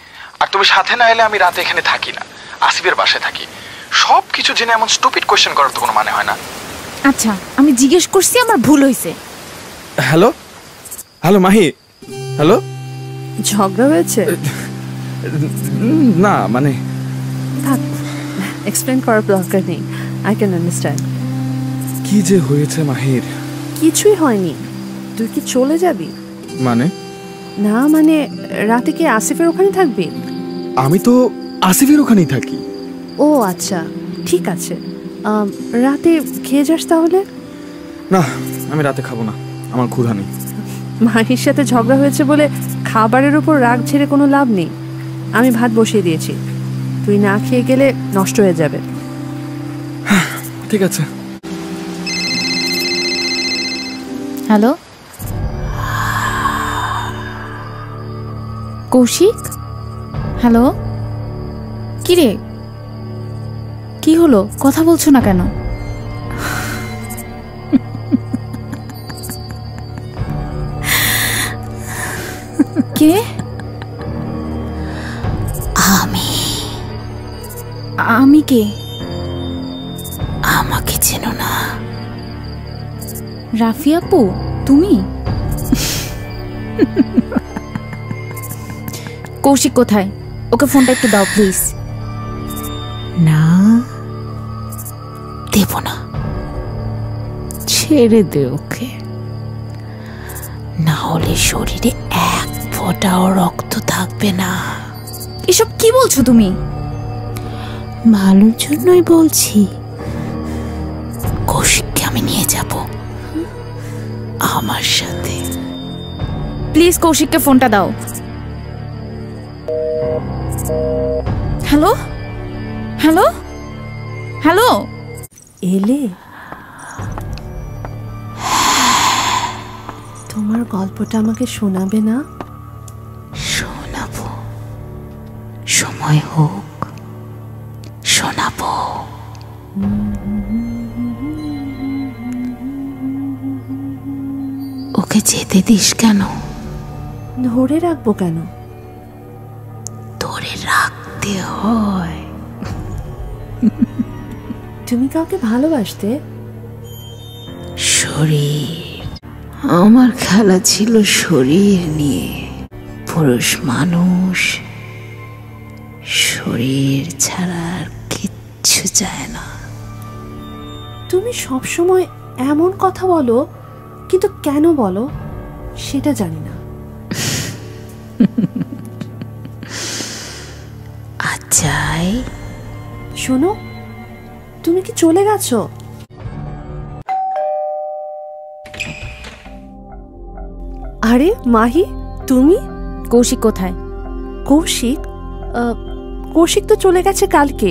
Speaker 3: আর তুমি সাথে না এলে আমি রাতে এখানে থাকি না, আসিফের বাসায় থাকি। সব কিছু জেনে এমন স্টুপিড কোয়েশ্চেন করার তো কোনো মানে হয় না।
Speaker 1: আচ্ছা আমি জিজ্ঞেস করছি, আমার ভুল হয়েছে।
Speaker 3: Hello hello Mahi, hello.
Speaker 2: ঝগড়া হয়েছে?
Speaker 3: না মানে
Speaker 2: থাক, এক্সপ্লেন করার দরকার নেই, আই ক্যান আন্ডারস্ট্যান্ড।
Speaker 3: কি যে হয়েছে মাহির?
Speaker 2: কিছুই হয়নি, তুই কি চলে যাবি?
Speaker 3: মানে?
Speaker 2: না মানে রাতে কি আসিফের ওখানে থাকবি?
Speaker 3: আমি তো আসিফের ওখানেই থাকি।
Speaker 2: ও আচ্ছা, ঠিক আছে। রাতে খেয়ে যাস তাহলে?
Speaker 3: না, আমি রাতে খাবো না, আমার ক্ষুধা নেই।
Speaker 2: মাহির সাথে ঝগড়া হয়েছে বলে খাবারের উপর রাগ ছেড়ে কোনো লাভ নেই। আমি ভাত বসিয়ে দিয়েছি, তুই না খেয়ে গেলে নষ্ট হয়ে যাবে।
Speaker 3: ঠিক আছে।
Speaker 1: Hello Kaushik, hello. কি রে, কি হলো, কথা বলছো না কেন? কে? আমি কে?
Speaker 6: আমাকে চেনো না?
Speaker 1: রাফি আপু, তুমি? কৌশিক কোথায়? ওকে ফোনটা একটু দাও প্লিজ।
Speaker 6: না, দেব না, ছেড়ে দে ওকে, না হলে শরীরে এক ফোঁটাও রক্ত থাকবে না।
Speaker 1: এসব কি বলছো তুমি?
Speaker 6: ভালোর জন্যই বলছি। কৌশিককে আমি নিয়ে যাব আমার সাথে।
Speaker 1: প্লিজ কৌশিককে ফোনটা দাও। Hello hello hello.
Speaker 2: এলে? তোমার গল্পটা আমাকে শোনাবে না?
Speaker 6: শোনাবো, সময় হোক শোনাবো। ওকে যেতে দিস কেন?
Speaker 2: ধরে রাখবো কেন?
Speaker 6: ধরে রাখতে হয়।
Speaker 2: তুমি কাউকে ভালোবাসতে?
Speaker 6: শরীর, আমার খেলা ছিল শরীর নিয়ে। পুরুষ মানুষ শরীর ছাড়া আর কিচ্ছু চায় না।
Speaker 2: তুমি সবসময় এমন কথা বলো, কিন্তু কেন বলো সেটা জানি না।
Speaker 6: আচ্ছাই,
Speaker 2: শোনো, তুমি কি চলে গেছো? আরে মাহি, তুমি?
Speaker 1: কৌশিক কোথায়?
Speaker 2: কৌশিক? কৌশিক তো চলে গেছে কালকে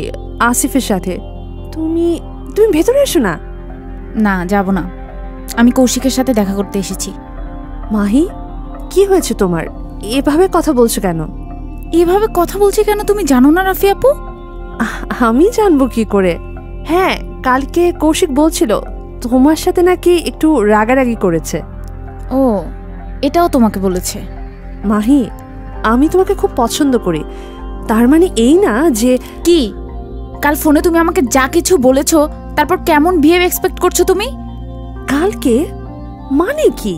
Speaker 2: আসিফের সাথে। তুমি তুমি ভেতরে এসো না।
Speaker 1: না, যাব না, আমি কৌশিকের সাথে দেখা করতে এসেছি।
Speaker 2: মাহি, কি হয়েছে তোমার? এভাবে কথা বলছো কেন?
Speaker 1: এভাবে কথা বলছি কেন তুমি জানো না রাফি আপু?
Speaker 2: আমি জানবো কি করে? হ্যাঁ, কালকে কৌশিক বলছিল তোমার সাথে নাকি একটু রাগারাগি করেছে।
Speaker 1: ও, এটাও তোমাকে বলেছে?
Speaker 2: মাহি, আমি তোমাকে খুব পছন্দ করি, তার মানে এই না যে।
Speaker 1: কি? কাল ফোনে তুমি আমাকে যা কিছু বলেছো, তারপর কেমন বিহেভ এক্সপেক্ট করছো তুমি?
Speaker 2: কালকে মানে কি?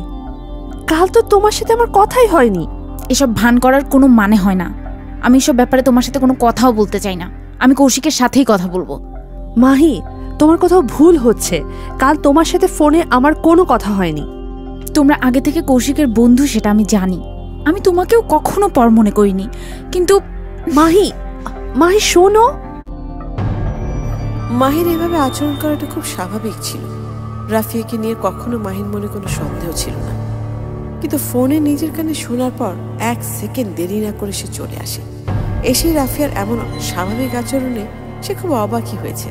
Speaker 2: কাল তো তোমার সাথে আমার কথাই হয়নি।
Speaker 1: এসব ভান করার কোনো মানে হয় না। আমি এসব ব্যাপারে তোমার সাথে কোনো কথাও বলতে চাই না। আমি কৌশিকের সাথেই কথা বলবো।
Speaker 2: মাহি, তোমার কোথাও ভুল হচ্ছে। কাল তোমার সাথে ফোনে আমার কোনো কথা হয়নি।
Speaker 1: তোমরা আগে থেকে কৌশিকের বন্ধু সেটা আমি জানি। আমি তোমাকেও কখনো পর মনে করিনি, কিন্তু
Speaker 2: মাহি, মাহি শোনো।
Speaker 4: মাহির এভাবে আচরণ করাটা খুব স্বাভাবিক ছিল। রাফিয়াকে নিয়ে কখনো মাহির মনে কোনো সন্দেহ ছিল না, কিন্তু ফোনে নিজের কানে শোনার পর 1 সেকেন্ড দেরি না করে সে চলে আসে। এসে রাফিয়ার এমন স্বাভাবিক আচরণে সে খুব অবাকই হয়েছে।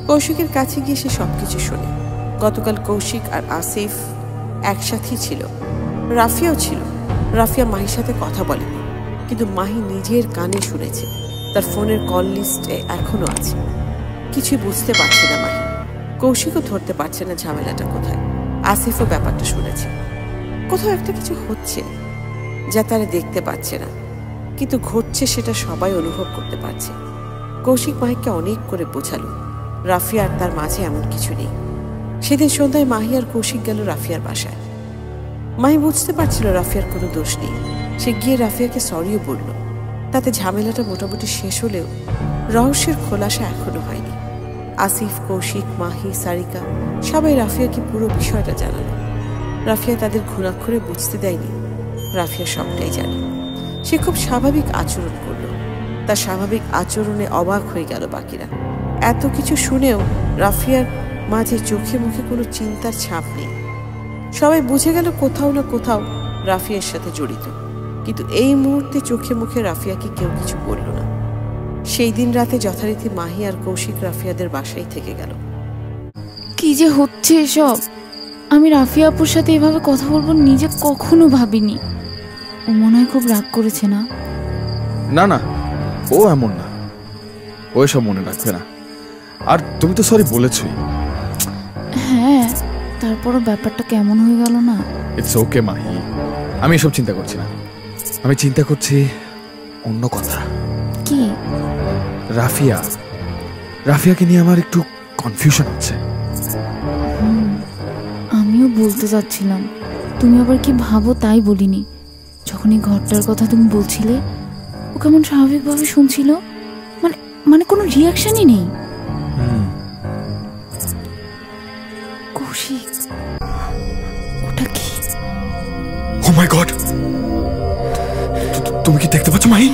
Speaker 4: কৌশিকের কাছে গিয়ে সে সবকিছু শোনে। গতকাল কৌশিক আর আসিফ একসাথেই ছিল, রাফিয়াও ছিল। রাফিয়া মাহির সাথে কথা বলেনি, কিন্তু মাহি নিজের কানে শুনেছে, তার ফোনের কল লিস্টে এখনো আছে। কিছুই বুঝতে পারছে না মাহি। কৌশিকও ধরতে পারছে না ঝামেলাটা কোথায়। আসিফও ব্যাপারটা শুনেছে। কোথাও একটা কিছু হচ্ছে যা তারা দেখতে পাচ্ছে না, কিন্তু ঘটছে সেটা সবাই অনুভব করতে পারছে। কৌশিক মাহিকে অনেক করে বোঝালো রাফিয়া আর তার মাঝে এমন কিছু নেই। সেদিন সন্ধ্যায় মাহি আর কৌশিক গেল রাফিয়ার বাসায়। মাহি বুঝতে পারছিল রাফিয়ার কোনো দোষ নেই। সে গিয়ে রাফিয়াকে সরিও বলল। তাতে ঝামেলাটা মোটামুটি শেষ হলেও রহস্যের খোলাসা এখনো হয়নি। আসিফ, কৌশিক, মাহি, সারিকা সবাই রাফিয়াকে পুরো বিষয়টা জানালো। রাফিয়া তাদের ঘুণাক্ষরে বুঝতে দেয়নি রাফিয়া সবটাই জানে। সে খুব স্বাভাবিক আচরণ করল। তার স্বাভাবিক আচরণে অবাক হয়ে গেল বাকিরা। এত কিছু শুনেও রাফিয়ার মাঝে চোখে মুখে কোনো চিন্তার ছাপ নেই। সবাই বুঝে গেল কোথাও না কোথাও রাফিয়ার সাথে জড়িত, কিন্তু এই মুহূর্তে চোখে মুখে রাফিয়াকে কেউ কিছু বলল না। সেই দিন রাতে যথারীতি মাহি আর কৌশিক রাফিয়াদের বাসায় থেকে গেল।
Speaker 1: কি যে হচ্ছে এসব! আমি রাফিয়া আপুর সাথে এভাবে কথা বলবো নিজে কখনো ভাবিনি। ও মনে হয় খুব রাগ করেছে না?
Speaker 3: না না, ও এমন না, ও এসব মনে রাখবে না। আর তুমি তো সরি বলেছই।
Speaker 1: হ্যাঁ, তারপরও ব্যাপারটা কেমন হয়ে গেল না?
Speaker 3: ইটস ওকে মাহি, আমি এসব চিন্তা করছি না। আমি চিন্তা করছি অন্য কথা।
Speaker 1: কি?
Speaker 3: রাফিয়াকে নিয়ে আমার একটু কনফিউশন হচ্ছে।
Speaker 1: আমিও বলতে চাচ্ছিলাম, তুমি আবার কি ভাবো তাই বলিনি। যখন এই ঘরটার কথা তুমি বলছিলে, ও কেমন স্বাভাবিকভাবে শুনছিল, মানে কোনো রিয়াকশনই নেই। কৌশিক, ওটা কি?
Speaker 3: ও মাই গড, তুমি কি দেখতে পাচ্ছ মাহি?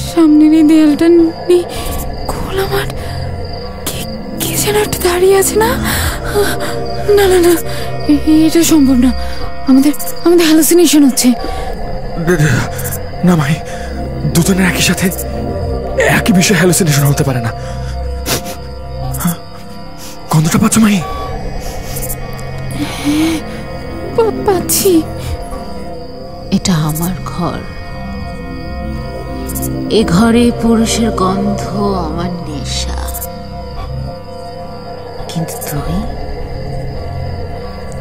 Speaker 1: সামনের এই দেয়ালটা নেই, খোলা মাঠ, কে যেন একটা দাঁড়িয়ে আছে না? না না না, এটা সম্ভব না। আমাদের হ্যালুসিনেশন হচ্ছে।
Speaker 3: না মাহি, দুজনের একই সাথে একই বিষয়ে হ্যালুসিনেশন হতে পারে না। গন্ধটা পাচ্ছ মাহি?
Speaker 1: পাচ্ছি।
Speaker 6: এটা আমার ঘর। এ ঘরে পুরুষের গন্ধ আমার নেশা। কিন্তু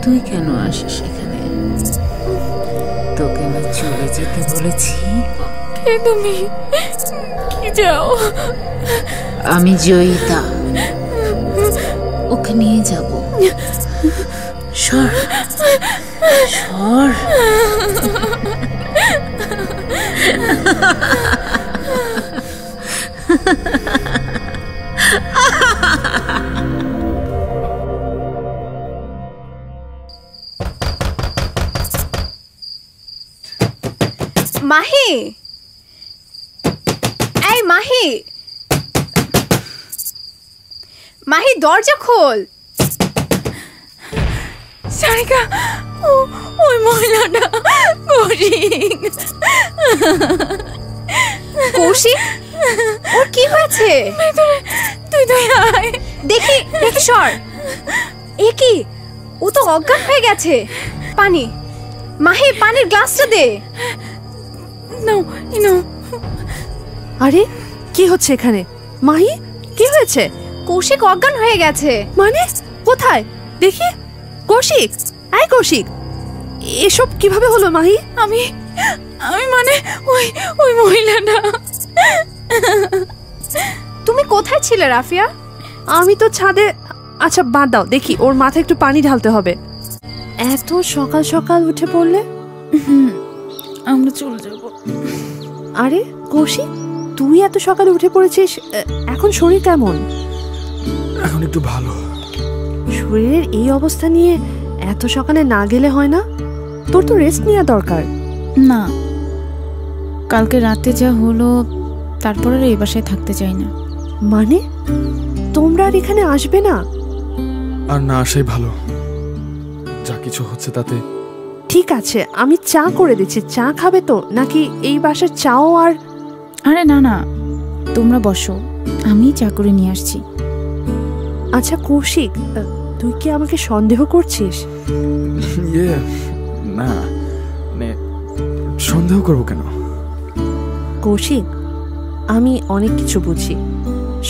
Speaker 6: তুই কেন আসিস এখানে? তোকে আমি চলে যেতে বলেছি।
Speaker 1: কে তুমি? কি যাও?
Speaker 6: আমি জয়িতা, ওকে নিয়ে যাব। সর সর।
Speaker 5: মাহি, এই মাহি, মাহি দরজা খোল।
Speaker 1: সারিকা, ওই মহিলাটা কৌশিক।
Speaker 5: কৌশিক, ওর কি হয়েছে?
Speaker 1: তুই আয়।
Speaker 5: দেখি সর। এ কি, ও তো অজ্ঞান হয়ে গেছে। পানি, মাহি পানির গ্লাসটা দে।
Speaker 1: নাও।
Speaker 2: আরে কি হচ্ছে এখানে? মাহি, কি হয়েছে?
Speaker 5: কৌশিক অজ্ঞান হয়ে গেছে।
Speaker 2: মানে কোথায় দেখি? কৌশিক, আয় কৌশিক, এসব কিভাবে হলো মাহি?
Speaker 1: আমি মানে ওই মহিলাটা।
Speaker 5: তুমি কোথায় ছিলে রাফিয়া?
Speaker 2: আমি তো ছাদে। আচ্ছা বাদ দাও, দেখি ওর মাথায় একটু পানি ঢালতে হবে। এত সকাল সকাল উঠে পড়লে?
Speaker 1: আমরা চলে যাব।
Speaker 2: আরে কৌশিক, তুই এত সকালে উঠে পড়েছিস, এখন শরীর কেমন?
Speaker 3: এখন একটু ভালো।
Speaker 2: শরীরের এই অবস্থা নিয়ে এত সকালে না গেলে হয় না? তোর তো রেস্ট নেওয়া দরকার।
Speaker 1: না, কালকে রাতে যা হলো তারপর আর এই বাসায় থাকতে চাই না।
Speaker 2: মানে তোমরা আর এখানে আসবে না?
Speaker 3: আর না আসাই ভালো। যা কিছু হচ্ছে তাতে।
Speaker 2: ঠিক আছে, আমি চা করে দিচ্ছি। চা খাবে তো, নাকি এই বাসার চাও? আর
Speaker 1: আরে না, তোমরা বসো, আমি চা করে নিয়ে আসছি।
Speaker 2: আচ্ছা কৌশিক, তুই কি আমাকে সন্দেহ করছিস?
Speaker 3: না, সন্দেহ করবো কেন?
Speaker 2: কৌশিক, আমি অনেক কিছু বুঝি।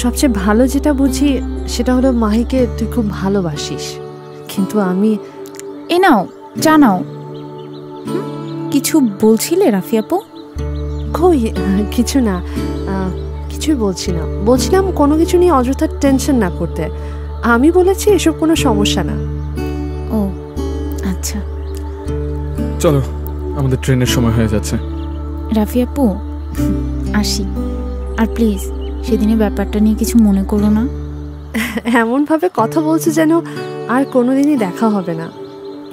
Speaker 2: সবচেয়ে ভালো যেটা বুঝি সেটা হলো মাহিকে তুই খুব ভালোবাসিস, কিন্তু আমি
Speaker 1: এ নাও চা নাও। কিছু বলছিলে রাফি আপু?
Speaker 2: কই কিছু না, কিছুই বলছি না। বলছিলাম কোনো কিছু নিয়ে অযথা টেনশন না করতে। আমি বলেছি এসব কোনো সমস্যা না।
Speaker 1: ও আচ্ছা,
Speaker 3: চলো, আমাদের ট্রেনের সময় হয়ে যাচ্ছে।
Speaker 1: রাফি আপু আসি। আর প্লিজ সেদিনের ব্যাপারটা নিয়ে কিছু মনে করো না।
Speaker 2: এমনভাবে কথা বলছে যেন আর কোনোদিনই দেখা হবে না।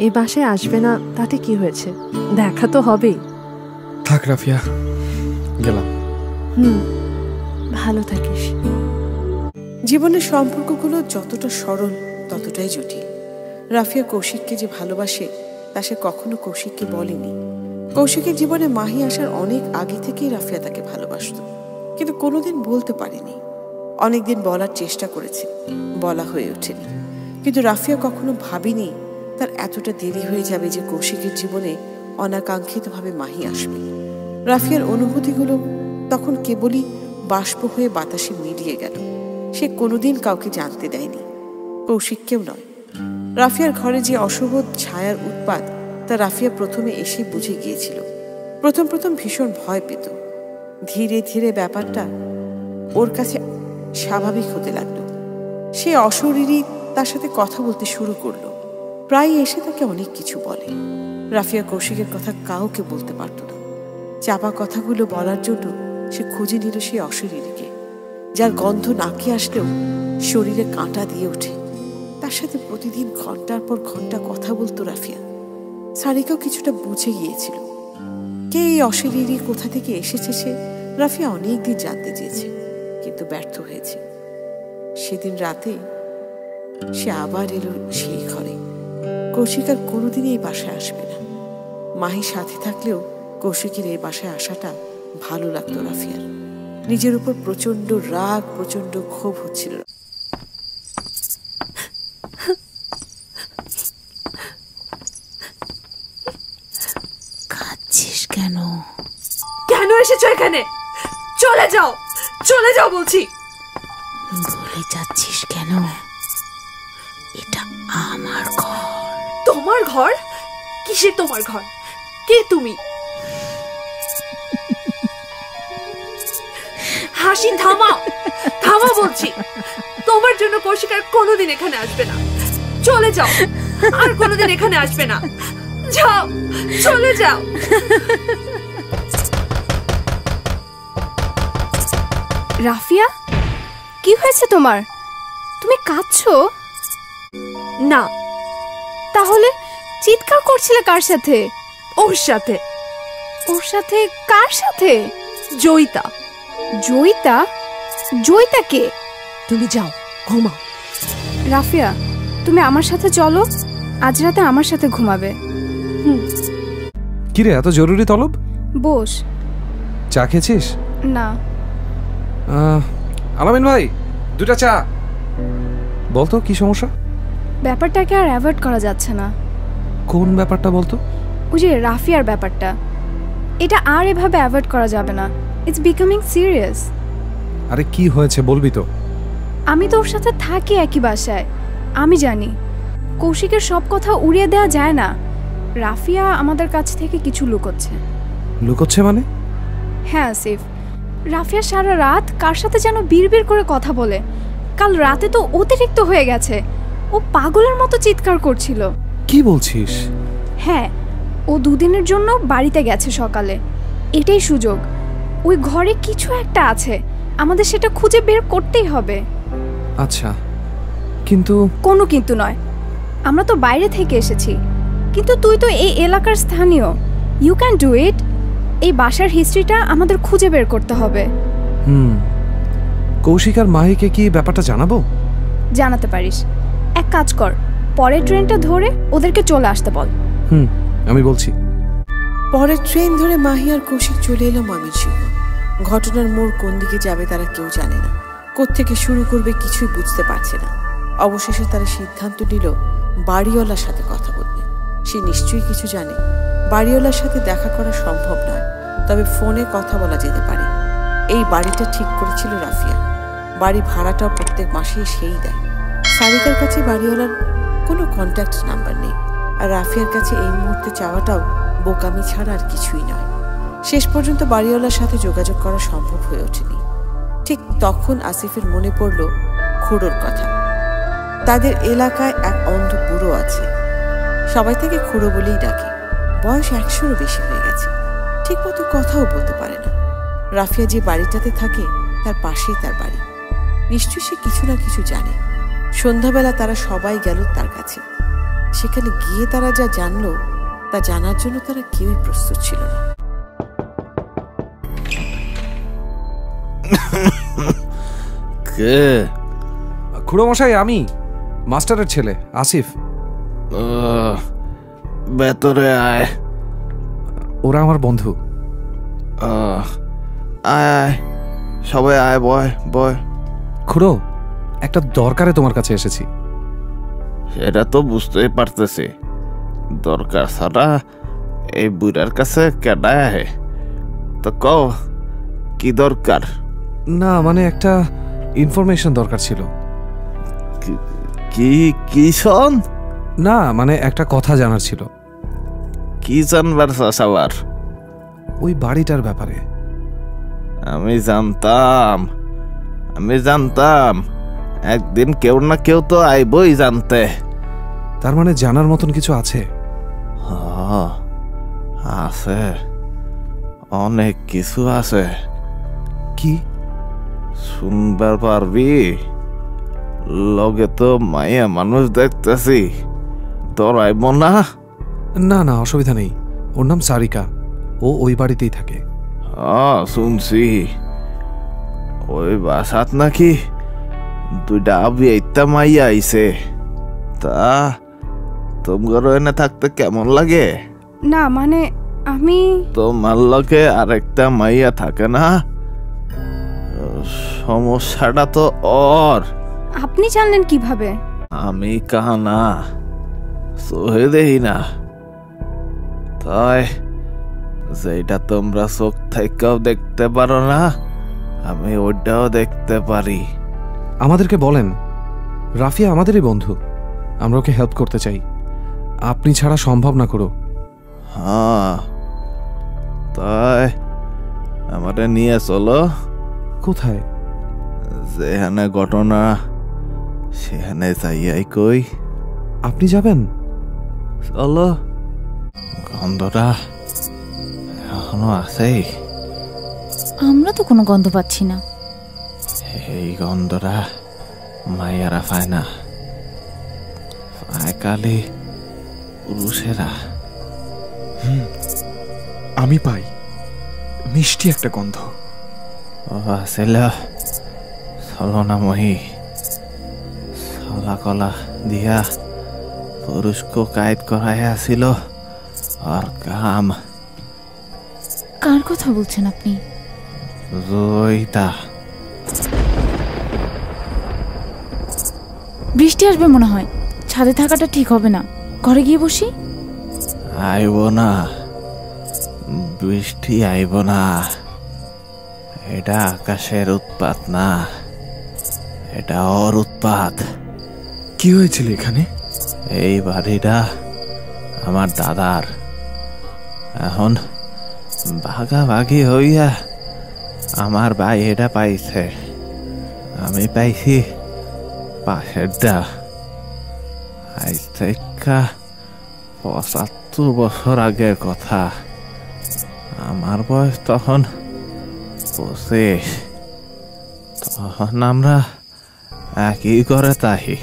Speaker 2: এই বাসায় আসবে না তাতে কি হয়েছে, দেখা তো হবেই।
Speaker 3: থাক রাফিয়া, গেলাম।
Speaker 2: ভালো থাকিস।
Speaker 4: জীবনের সম্পর্কগুলো যতটা সরল ততটাই জটিল। রাফিয়া কৌশিককে যে ভালোবাসে তা সে কখনো কৌশিককে বলেনি। কৌশিকের জীবনে মাহি আসার অনেক আগে থেকেই রাফিয়া তাকে ভালোবাসত, কিন্তু কোনোদিন বলতে পারেনি। অনেকদিন বলার চেষ্টা করেছে, বলা হয়ে ওঠেনি। কিন্তু রাফিয়া কখনো ভাবেনি তার এতটা দেরি হয়ে যাবে যে কৌশিকের জীবনে অনাকাঙ্ক্ষিতভাবে মাহি আসবে। রাফিয়ার অনুভূতিগুলো তখন কেবলই বাষ্প হয়ে বাতাসে মিলিয়ে গেল। সে কোনোদিন কাউকে জানতে দেয়নি, কৌশিককেও নয়। রাফিয়ার ঘরে যে অশুভ ছায়ার উৎপাত তা রাফিয়া প্রথমে এসে বুঝে গিয়েছিল। প্রথম ভীষণ ভয় পেত। ধীরে ধীরে ব্যাপারটা ওর কাছে স্বাভাবিক হতে লাগলো। সে অশরীরী তার সাথে কথা বলতে শুরু করলো। প্রায় এসে তাকে অনেক কিছু বলে। রাফিয়া কৌশিকের কথা কাউকে বলতে পারত না। চাপা কথাগুলো বলার জন্য সে খুঁজে নিল সেই অশরীরীকে, যার গন্ধ নাকে আসলেও শরীরে কাঁটা দিয়ে ওঠে। তার সাথে প্রতিদিন ঘন্টার পর ঘন্টা কথা বলতো রাফিয়া। সারিকাও কিছুটা বুঝে গিয়েছিল কে এই অশরীরী, কোথা থেকে এসেছে সে। রাফিয়া অনেকদিন জানতে চেয়েছে, কিন্তু ব্যর্থ হয়েছে। সেদিন রাতে সে আবার এলো সেই ঘরে। কৌশিক আর কোনোদিনই এই বাসায় আসবে না। মাহি সাথে থাকলেও কৌশিকের এই বাসায় আসাটা ভালো লাগতো রাফিয়ার। নিজের উপর প্রচন্ড রাগ, প্রচন্ড ক্ষোভ হচ্ছিল।
Speaker 1: কাঁদছিস কেন?
Speaker 2: কেন এসেছো এখানে? চলে যাও, চলে যাও বলছি।
Speaker 1: ভুলে যাচ্ছিস কেন? এটা আমার ঘর।
Speaker 2: তোমার ঘর? কিসের তোমার ঘর? কে তুমি? হাসি থামাও, থামাও বলছি। তোমার জন্য কৌশিক আর কোনোদিন এখানে আসবে না। চলে যাও, আর কোনোদিন এখানে আসবে না। যাও, চলে যাও।
Speaker 5: রাফিয়া, কি হয়েছে তোমার? তুমি কাঁদছো?
Speaker 2: না।
Speaker 5: তাহলে চিৎকার করছিলে কার সাথে?
Speaker 2: ওর সাথে।
Speaker 5: ওর সাথে? কার সাথে?
Speaker 2: জয়িতা।
Speaker 5: জয়িতা? জয়িতা কে?
Speaker 2: তুমি যাও, ঘুমাও।
Speaker 5: রাফিয়া, তুমি আমার সাথে চলো। আজ রাতে আমার সাথে ঘুমাবে।
Speaker 7: কিরে, এত জরুরি তলব?
Speaker 5: বস।
Speaker 7: চা খেয়েছিস?
Speaker 5: না।
Speaker 7: আলামিন ভাই, 2টা চা। বলতো কি সমস্যা?
Speaker 5: ব্যাপারটাকে আর অ্যাভয়েড করা যাচ্ছে না।
Speaker 7: কোন ব্যাপারটা বলতো?
Speaker 5: ওই যে রাফিয়ার ব্যাপারটা, এটা আর এভাবে অ্যাভয়েড করা যাবে না। It's becoming serious.
Speaker 7: আরে কি হয়েছে বলবি তো?
Speaker 5: আমি তো ওর সাথে থাকি একই বাসায়, আমি জানি। কৌশিকের সব কথা উড়িয়ে দেওয়া যায় না। রাফিয়া আমাদের কাছ থেকে কিছু লুকোচ্ছে।
Speaker 7: লুকোচ্ছে মানে?
Speaker 5: হ্যাঁ আসিফ, রাফিয়া সারা রাত কার সাথে যেন বিড়বিড় করে কথা বলে। কাল রাতে তো অতিরিক্ত হয়ে গেছে। ও পাগলের মতো চিৎকার করছিল।
Speaker 7: কি বলছিস?
Speaker 5: হ্যাঁ, ও 2 দিনের জন্য বাড়িতে গেছে সকালে। এটাই সুযোগ। ওই ঘরে কিছু একটা আছে, আমাদের সেটা খুঁজে বের করতেই হবে।
Speaker 7: আচ্ছা, কিন্তু?
Speaker 5: কোনো কিন্তু নয়। আমরা তো বাইরে থেকে এসেছি, কিন্তু তুই তো এই এলাকার স্থানীয়। You can do it. এই বাসার হিস্ট্রিটা আমাদের খুঁজে বের করতে হবে।
Speaker 7: কৌশিক আর মাহিকে কি ব্যাপারটা জানাবো?
Speaker 5: জানাতে পারিস। এক কাজ কর, পরের ট্রেনটা ধরে ওদেরকে চলে আসতে বল।
Speaker 7: আমি বলছি।
Speaker 4: পরের ট্রেন ধরে মাহি আর কৌশিক চলে এলো ময়মনসিংহ। ঘটনার মোড় কোন দিকে যাবে তারা কেউ জানে না। কোত্থেকে শুরু করবে কিছুই বুঝতে পারছে না। অবশেষে তারা সিদ্ধান্ত নিল বাড়িওয়ালার সাথে কথা বলবে। সে নিশ্চয়ই কিছু জানে। বাড়িওয়ালার সাথে দেখা করা সম্ভব নয়, তবে ফোনে কথা বলা যেতে পারে। এই বাড়িটা ঠিক করেছিল রাফিয়া। বাড়ি ভাড়াটাও প্রত্যেক মাসেই সেই দেয়। সারিকার কাছে বাড়িওয়ালার কোনো কন্ট্যাক্ট নাম্বার নেই, আর রাফিয়ার কাছে এই মুহূর্তে চাওয়াটাও বোকামি ছাড়া আর কিছুই নয়। শেষ পর্যন্ত বাড়িওয়ালার সাথে যোগাযোগ করা সম্ভব হয়ে ওঠেনি। ঠিক তখন আসিফের মনে পড়ল খুড়োর কথা। তাদের এলাকায় এক অন্ধ বুড়ো আছে, সবাই তাকে খুড়ো বলেই ডাকে। বয়স 100-এরও বেশি হয়ে গেছে, ঠিক মতো কথাও বলতে পারে না। রাফিয়া যে বাড়িটাতে থাকে তার পাশেই তার বাড়ি। নিশ্চয়ই সে কিছু না কিছু জানে। সন্ধ্যাবেলা তারা সবাই গেল তার কাছে। সেখানে গিয়ে তারা যা জানলো তা জানার জন্য তারা কেউই প্রস্তুত ছিল না।
Speaker 8: কে?
Speaker 7: খুড়োমশাই, আমি মাস্টারের ছেলে আসিফ।
Speaker 8: ভেতরে আয়।
Speaker 7: ওরা আমার বন্ধু।
Speaker 8: আয়, সবাই আয়, বয় বয়।
Speaker 7: খুড়ো, একটা দরকারে তোমার কাছে এসেছি।
Speaker 8: সেটা তো বুঝতেই পারতেছি। দরকার ছাড়া এই বুড়ার কাছে কেডায় আহে? তো কও, কি দরকার?
Speaker 7: না, মানে একটা ইনফরমেশন দরকার ছিল।
Speaker 8: কি কি শোন?
Speaker 7: না, মানে একটা কথা জানার ছিল।
Speaker 8: কি জানবার চাষাবার?
Speaker 7: ওই বাড়িটার ব্যাপারে।
Speaker 8: আমি জানতাম একদিন কেউ না কেউ তো আইবই জানতে।
Speaker 7: তার মানে জানার মতন কিছু আছে?
Speaker 8: আছে, অনেক কিছু আছে।
Speaker 7: কি
Speaker 8: শুনবার পারবি? লগে তো মাইয়া মানুষ দেখতেছি, ডরাইব না?
Speaker 7: না না, অসুবিধা নেই। ওর নাম সারিকা, ও ওই বাড়িতেই থাকে।
Speaker 8: শুনছি ওই বাসাত নাকি দুইটা বিয়েটা মাইয়া আইছে। তা তোমার এনে থাকতে কেমন লাগে?
Speaker 5: না মানে আমি
Speaker 8: তোমার লগে আরেকটা মাইয়া থাকে না? সমস্যাটা তো ওর।
Speaker 5: আপনি জানলেন কিভাবে?
Speaker 8: আমি কানা সহে দেই না, তাই যেটা তোমরা চোখ থেকেও দেখতে পারো না আমি ওটাও দেখতে পারি।
Speaker 7: আমাদেরকে বলেন, রাফিয়া আমাদেরই বন্ধু, আমরা ওকে হেল্প করতে চাই। আপনি ছাড়া সম্ভব না করো।
Speaker 8: হ্যাঁ, তাই আমাদের নিয়ে চলো।
Speaker 7: কোথায়?
Speaker 8: যেখানে ঘটনা সেখানে যাইয়াই কই।
Speaker 7: আপনি যাবেন?
Speaker 8: চলো। গন্ধটা এখনো আছেই।
Speaker 1: আমরা তো কোনো গন্ধ পাচ্ছি না।
Speaker 8: এই গন্ধটা মাইয়ারা পায় না, পায় কালি পুরুষেরা।
Speaker 3: আমি পাই মিষ্টি একটা গন্ধ।
Speaker 8: ও আসিল ছলনাময়ী, ছলা কলা দিয়া পুরুষকে কায়দ করাই আসিল আর কাম।
Speaker 1: কার কথা বলছেন আপনি?
Speaker 8: জয়িতা।
Speaker 1: বৃষ্টি আসবে মনে হয়, ছাদে থাকাটা ঠিক হবে না। ঘরে গিয়ে বসি।
Speaker 8: আইব না, বৃষ্টি আইব না। এটা আকাশের উৎপাত না, এটা ওর উৎপাত।
Speaker 3: কি হয়েছিল এখানে?
Speaker 8: এই বাড়িটা আমার দাদার। এখন ভাগাভাগি হইয়া আমার ভাই এটা পাইছে, আমি পাইছি পাশেরটা। আজ থেকে ৭৫ বছর আগের কথা। আমার বয়স তখন ২৫। তখন আমরা একই করে তাহি,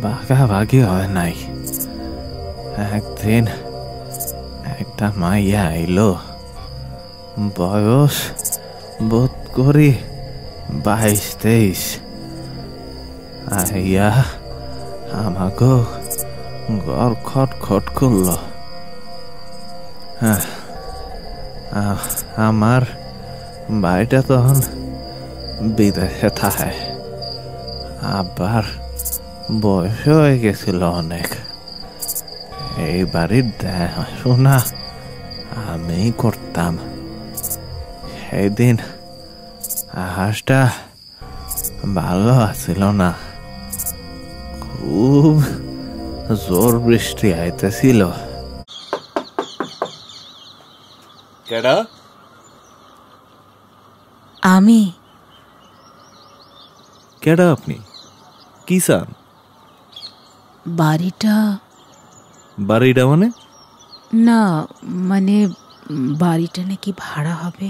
Speaker 8: ভাগাভাগি হয় নাই। একদিন একটা মাইয়া আইলো, বয়স বোধ করি ২২-২৩। আইয়া আমাকে ঘর খটখট করল। আমার বাড়িটা তখন বিদেশে থাকে, আবার বয়স হয়ে গেছিল অনেক। এই বাড়ির দেখাশোনা আমি করতাম। সেদিন আকাশটা ভালো আছিল না, খুব জোর বৃষ্টি আইতেছিল। কেডা?
Speaker 6: আমি।
Speaker 8: কেডা আপনি? কি চান?
Speaker 6: বাড়িটা
Speaker 8: মানে?
Speaker 6: না, মানে বাড়িটা নাকি ভাড়া হবে,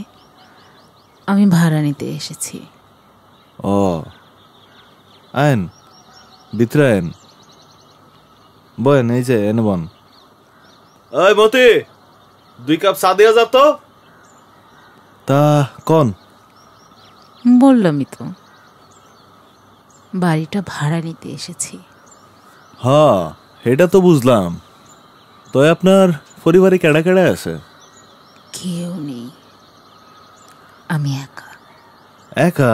Speaker 6: আমি ভাড়া নিতে এসেছি।
Speaker 8: ও আইন, ভিতরে আইন, বয়েন, এই যে এনে বন। ওই মতি, 2 কাপ চা দিয়া যা তো। তা কোন?
Speaker 6: বললামই তো, বাড়িটা ভাড়া নিতে এসেছি।
Speaker 8: হ্যাঁ, এটা তো বুঝলাম। তো আপনার পরিবারে কেডা কেডা আছে?
Speaker 6: কেউ নেই, আমি একা।
Speaker 8: একা?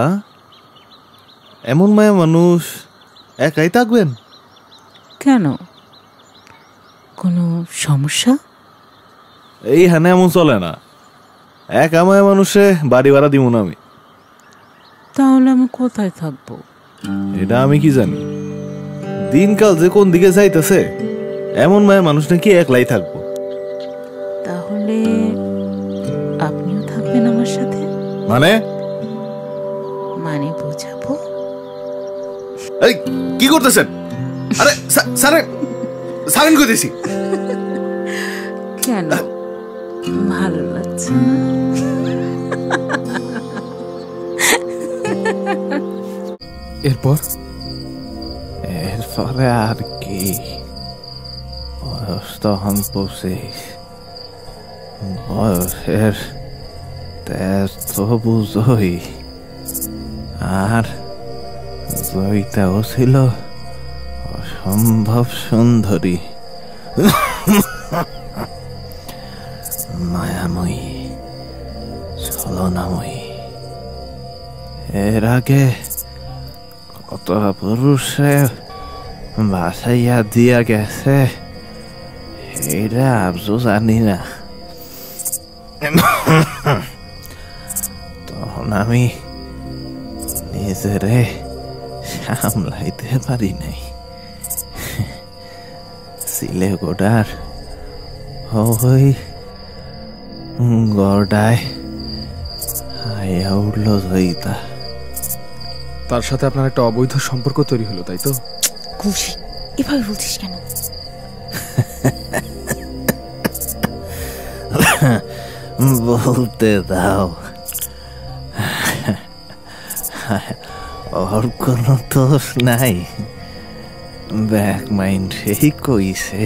Speaker 8: এমন মায়া মানুষ একাই থাকবেন?
Speaker 6: কেন, কোনো সমস্যা?
Speaker 8: এইখানে এমন চলে না, একা মায়া মানুষে বাড়ি ভাড়া দিব না আমি।
Speaker 6: তাহলে আমি কোথায় থাকবো?
Speaker 8: এটা আমি কি জানি, দিনকাল যে কোন দিকে যাইতেছে, এমন মায়া মানুষ নাকি একলাই থাকবো।
Speaker 6: তাহলে আপনিও থাকবেন আমার সাথে?
Speaker 8: মানে
Speaker 6: বোঝাবো।
Speaker 8: এই কি করতেছেন? আরে সারেন কইতেছি।
Speaker 6: কেন, ভালো লাগছে না?
Speaker 8: এরপরে আর কি, বয়স তখন 25, বয়সের তেজ তো বুঝই। আর জয়িতাও ছিল অসম্ভব সুন্দরী, মায়াময়ী, ছলনাময়ী। এর আগে কত পুরুষে বাসাইয়া দিয়া গেছে, এইটা আবজু জানি না। তখন আমি নিজেরে সামলাইতে পারি নাই। সিলে গোডার ওই গড়ায় আইয়া উঠল জয়িতা।
Speaker 3: তার সাথে আপনার একটা অবৈধ সম্পর্ক তৈরি হলো, তাই তো?
Speaker 1: খুশি, এভাবে বলছিস কেন?
Speaker 8: বলতে দাও, ওর কোনো দোষ নাই, ব্যাক মাইন্ড সেই কইছে।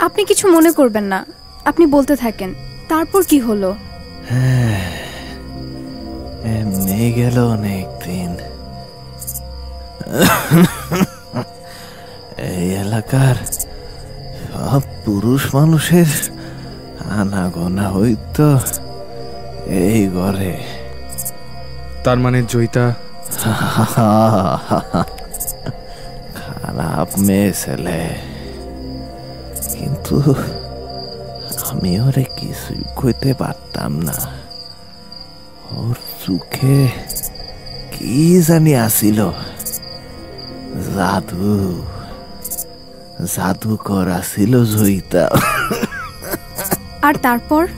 Speaker 5: আপনি কিছু মনে করবেন না, আপনি বলতে থাকেন। তারপর কি হলো?
Speaker 8: এমনি গেল অনেক দিন। এই এলাকার সব পুরুষ মানুষের আনাগোনা হইতো এই ঘরে।
Speaker 3: তার মানে জয়িতা
Speaker 8: খারাপ মেয়ে ছেলে, কিন্তু আমি ওরে কিছুই কইতে পারতাম না। ওর চোখে কি জানি আসিল, জাদুকর আসিল জয়িতা।
Speaker 5: আর
Speaker 8: তারপরে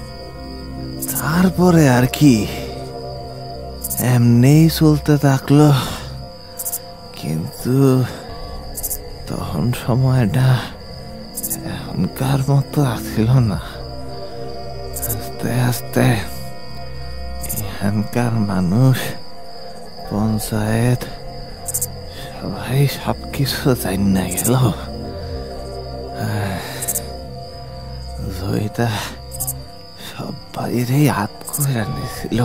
Speaker 8: আর কি, এমনি চলতে থাকলো। কিন্তু তখন সময়টা এখনকার মতো আসিল না। আস্তে আস্তে এখানকার মানুষ, পঞ্চায়েত, সবাই সবকিছু জানা গেল। জয়িতা সব বাইরেই হাত করে নিয়েছিল।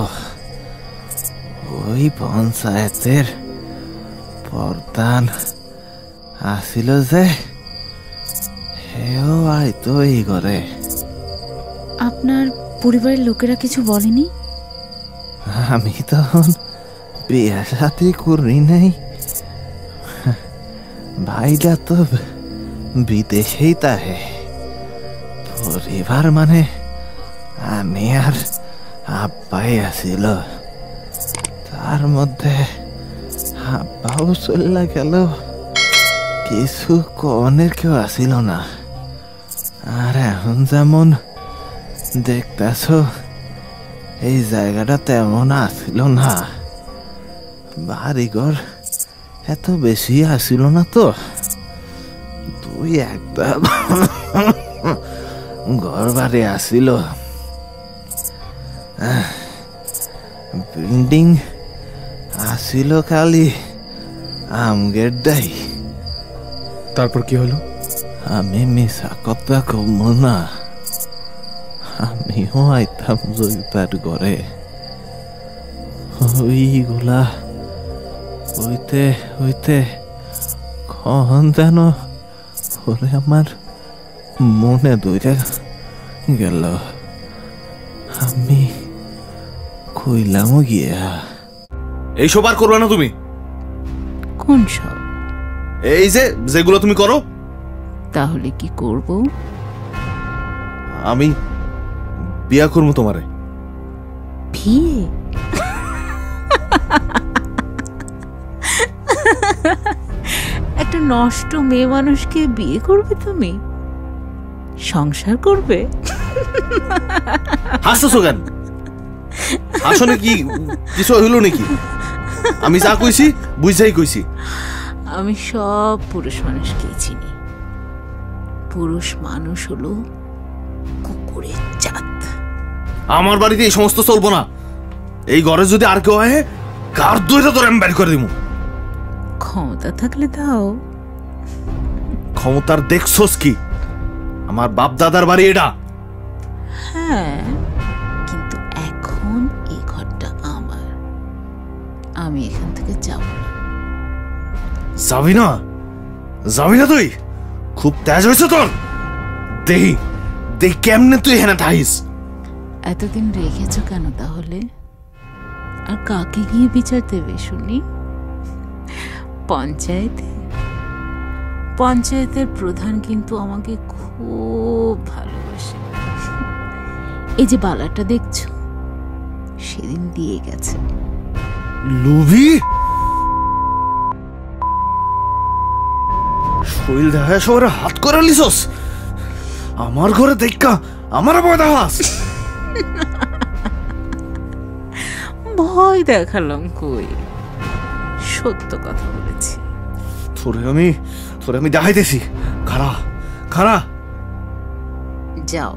Speaker 8: ওই পঞ্চায়েতের প্রধান আসিল যে, সেও আইতো এই ঘরে।
Speaker 1: আপনার পরিবারের লোকেরা কিছু বলেনি?
Speaker 8: আমি তখন বিয়ে সাথে করি নাই, ভাইটা তো বিদেশেই তাহে। পরিবার মানে আমি আর আব্বাই আসিল, তার মধ্যে আব্বাও চলে গেল, কিছু কনের কেউ আসিল না। আর এখন যেমন দেখতেছ এই জায়গাটা তেমন আসিল না, বাড়িঘর এত বেশি আসিল না তো, তুই একটা ঘর বাড়ি আসিল, বিল্ডিং আসিল খালি আমগের দাই।
Speaker 3: তারপর কি হলো?
Speaker 8: আমি মিশা কথা কম না, আমিও আইতাম জয়িতার ঘরে, ওইগুলা হইতে হইতে কখন যেন ওরে আমার মনে ধরে গেল, আমি কইলামও গিয়া।
Speaker 9: এইসব আর করবে না তুমি?
Speaker 6: কোন সব?
Speaker 9: এই যেগুলো তুমি করো।
Speaker 6: তাহলে কি করব?
Speaker 9: আমি বিয়া করবো তোমারে।
Speaker 6: বিয়ে? একটা নষ্ট মেয়ে মানুষকে বিয়ে করবে তুমি? সংসার করবে?
Speaker 9: হাসতেছো কেন? আসলে কি কিছু হইল নাকি? আমি যা কইছি বুঝাই কইছি।
Speaker 6: আমি সব পুরুষ মানুষকেই চিনি। পুরুষ মানুষ হলো কুকুরের জাত।
Speaker 9: আমার বাড়িতে এই সমস্ত চলবো না। এই ঘরে যদি আর কেউ হয়, কার দুইটা তোর আমি বের করে দিব।
Speaker 6: ক্ষমতা থাকলে দাও।
Speaker 9: ক্ষমতার দেখছস কি? আমার বাপ দাদার বাড়ি এটা।
Speaker 6: হ্যাঁ, কিন্তু এখন এই ঘরটা আমার। আমি এখান থেকে যাব না।
Speaker 9: যাবি না? যাবি না তুই? খুব তেজ হয়েছে তোর। দেখ কেমনে তুই এখানে থাইস।
Speaker 6: এতদিন রেখেছ কেন তাহলে? আর কাকে গিয়ে বিচার দেবে শুনি? পঞ্চায়েতের প্রধান কিন্তু আমাকে খুব ভালোবাসে। এই যে বালাটা দেখছো, সেদিন দিয়ে গেছে।
Speaker 9: লুভি, শরীর দেখা সবাই হাত করে লিছস। আমার ঘরে দেখা আমার ভয় দেখাস।
Speaker 6: ভয় দেখালাম কই? সত্য কথা বলেছি।
Speaker 9: তোরে আমি দেখাইতেছি। খারা
Speaker 6: যাও,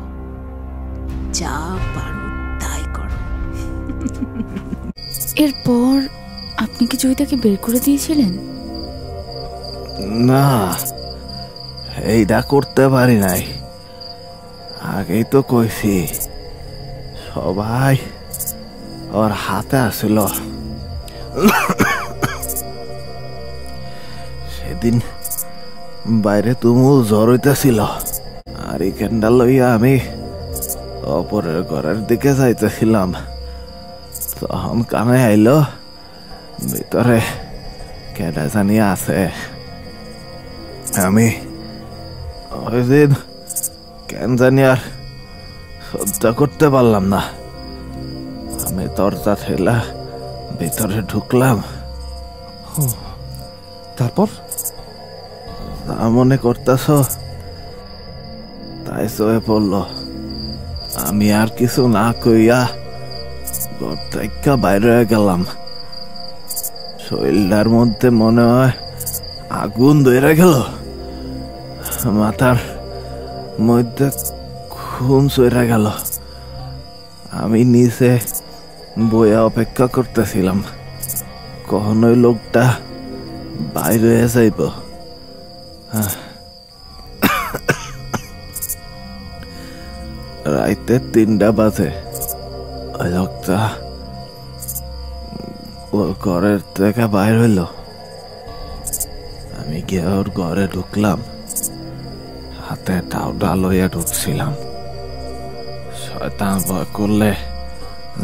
Speaker 6: যা পারো তাই করো।
Speaker 1: এরপর আপনি কি জয়িতাকে বের করে দিয়েছিলেন?
Speaker 8: না, এইটা করতে পারি নাই। আগেই তো কইছি, সবাই ওর হাতে আসিল। সেদিন বাইরে তুমুল জ্বর হইতেছিল, আর এই ক্যান্ডাল লইয়া আমি অপরের ঘরের দিকে যাইতেছিলাম। তখন কানে আইল, ভিতরে কেডা জানি আছে। আমি ওই দিন কেন জানি আর সহ্য করতে পারলাম না। আমি দরজা ঠেলা ভিতরে ঢুকলাম।
Speaker 3: তারপর
Speaker 8: মনে করতেছ তাই চয়ে পড়ল। আমি আর কিছু না কইয়া ঘর থেকে বাইরে হয়ে গেলাম। শরীরটার মধ্যে মনে হয় আগুন ধরে গেল, মাথার মধ্যে খুন চড়ে গেল। আমি নিচে বইয়া অপেক্ষা করতেছিলাম কখন ওই লোকটা বাইরে হয়ে যাইব। রাইতে 3টা বাজে ওই লোকটা ওর ঘরের থেকে বাইর হইল। আমি গিয়ে ওর ঘরে ঢুকলাম, হাতে টাউডা লইয়া ঢুকছিলাম। শয়তান ভয় করলে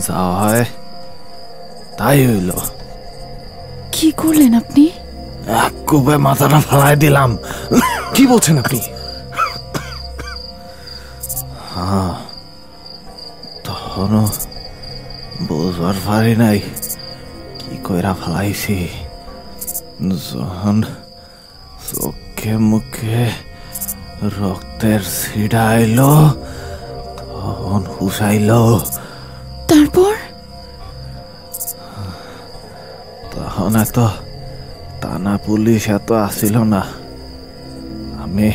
Speaker 8: যা হয় তাই হইল।
Speaker 1: কি করলেন আপনি?
Speaker 8: এক কোপে মাথাটা ফালাই দিলাম।
Speaker 3: কি বলছেন আপনি?
Speaker 8: তখনও বুঝবার পারি নাই কি কইরা ফেলাইছি। যখন চোখে মুখে রক্তের ছিটা আইলো তখন হুসাইল।
Speaker 1: তারপর
Speaker 8: তখন এত টানা পুলিশ এত আসিল না। আমি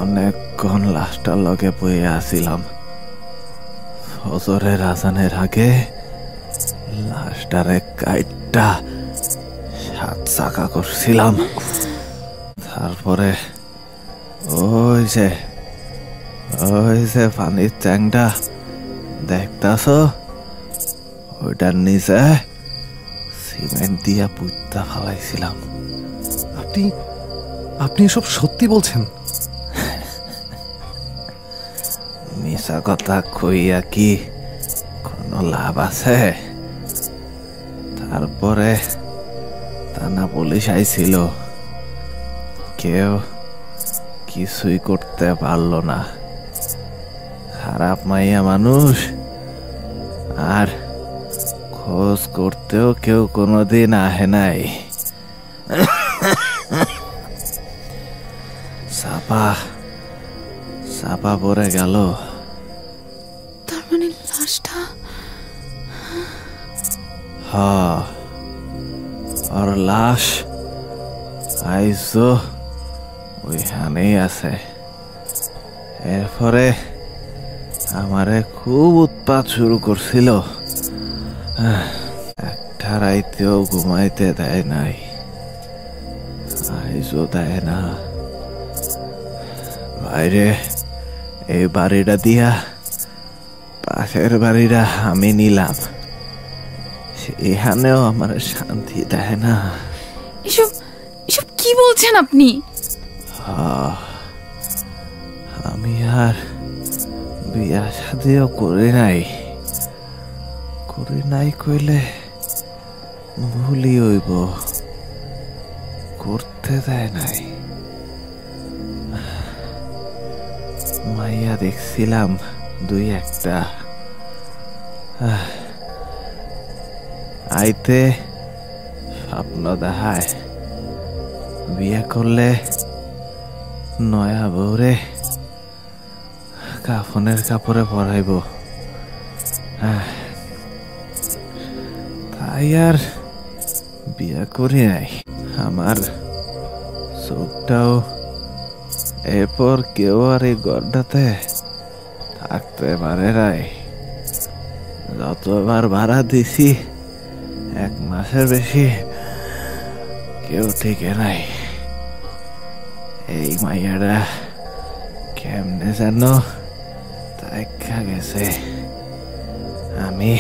Speaker 8: অনেকক্ষণ লাশটার লগে বয়ে আসিলাম। ফজরের আজানের আগে লাশটারে কাইটটা 7 চাকা করছিলাম। তারপরে ওই যে পানির ট্যাংটা দেখতাছ, ওইটার নিচে সিমেন্ট দিয়া পুঁতটা ফালাইছিলাম।
Speaker 7: আপনি এসব সত্যি বলছেন?
Speaker 8: মিশা কথা কইয়া কি কোনো লাভ আছে? তারপরে থানা পুলিশ আইছিল, কেউ কিছুই করতে পারলো না। খারাপ মাইয়া মানুষ, আর খোঁজ করতেও কেউ কোনোদিন আহে নাই। চাপা পড়ে গেল।
Speaker 1: তার মানে লাশটা?
Speaker 8: ওর লাশ আইজো ওইখানেই আছে। এরপরে আমারে খুব উৎপাত শুরু করছিল। একটা রাইতেও ঘুমাইতে দেয় নাই, আইজো দেয় না। বাইরে এই বাড়িটা দিয়া পাশের বাড়িটা আমি নিলাম, সেখানেও আমার শান্তি দেয় না।
Speaker 1: এসব এসব কি বলছেন আপনি?
Speaker 8: আমি আর বিয়া শাদিও করি নাই কইলে ভুলি হইব, করতে দেয় নাই। মাইয়া দেখছিলাম 2-1টা, আইতে স্বপ্ন দেখায় বিয়ে করলে নয়া বউরে কাফনের কাপড়ে পরাইব। তাই আর বিয়ে করি নাই। আমার চোখটাও এরপর কেউ আর এই গড়টাতে থাকতে পারে নাই। যতবার ভাড়া দিছি 1 মাসের বেশি কেউ টিকে নাই। এই মাইয়াটা কেমনে যেন দেখা গেছে। আমি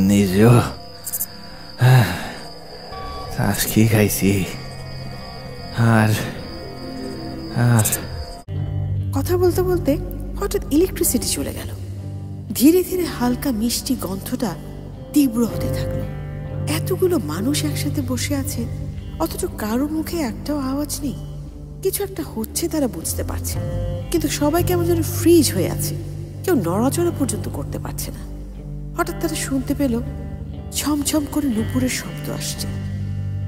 Speaker 8: নিজেও চাষকি খাইছি। আর
Speaker 4: কথা বলতে বলতে হঠাৎ ইলেকট্রিসিটি চলে গেল। ধীরে ধীরে হালকা মিষ্টি গন্ধটা তীব্র হতে থাকলো। এতগুলো মানুষ একসাথে বসে আছে, অথচ কারোর মুখে একটাও আওয়াজ নেই। কিছু একটা হচ্ছে তারা বুঝতে পারছে, কিন্তু সবাই কেমন যেন ফ্রিজ হয়ে আছে, কেউ নড়াচড়া পর্যন্ত করতে পারছে না। হঠাৎ তারা শুনতে পেল ছমছম করে নুপুরের শব্দ আসছে।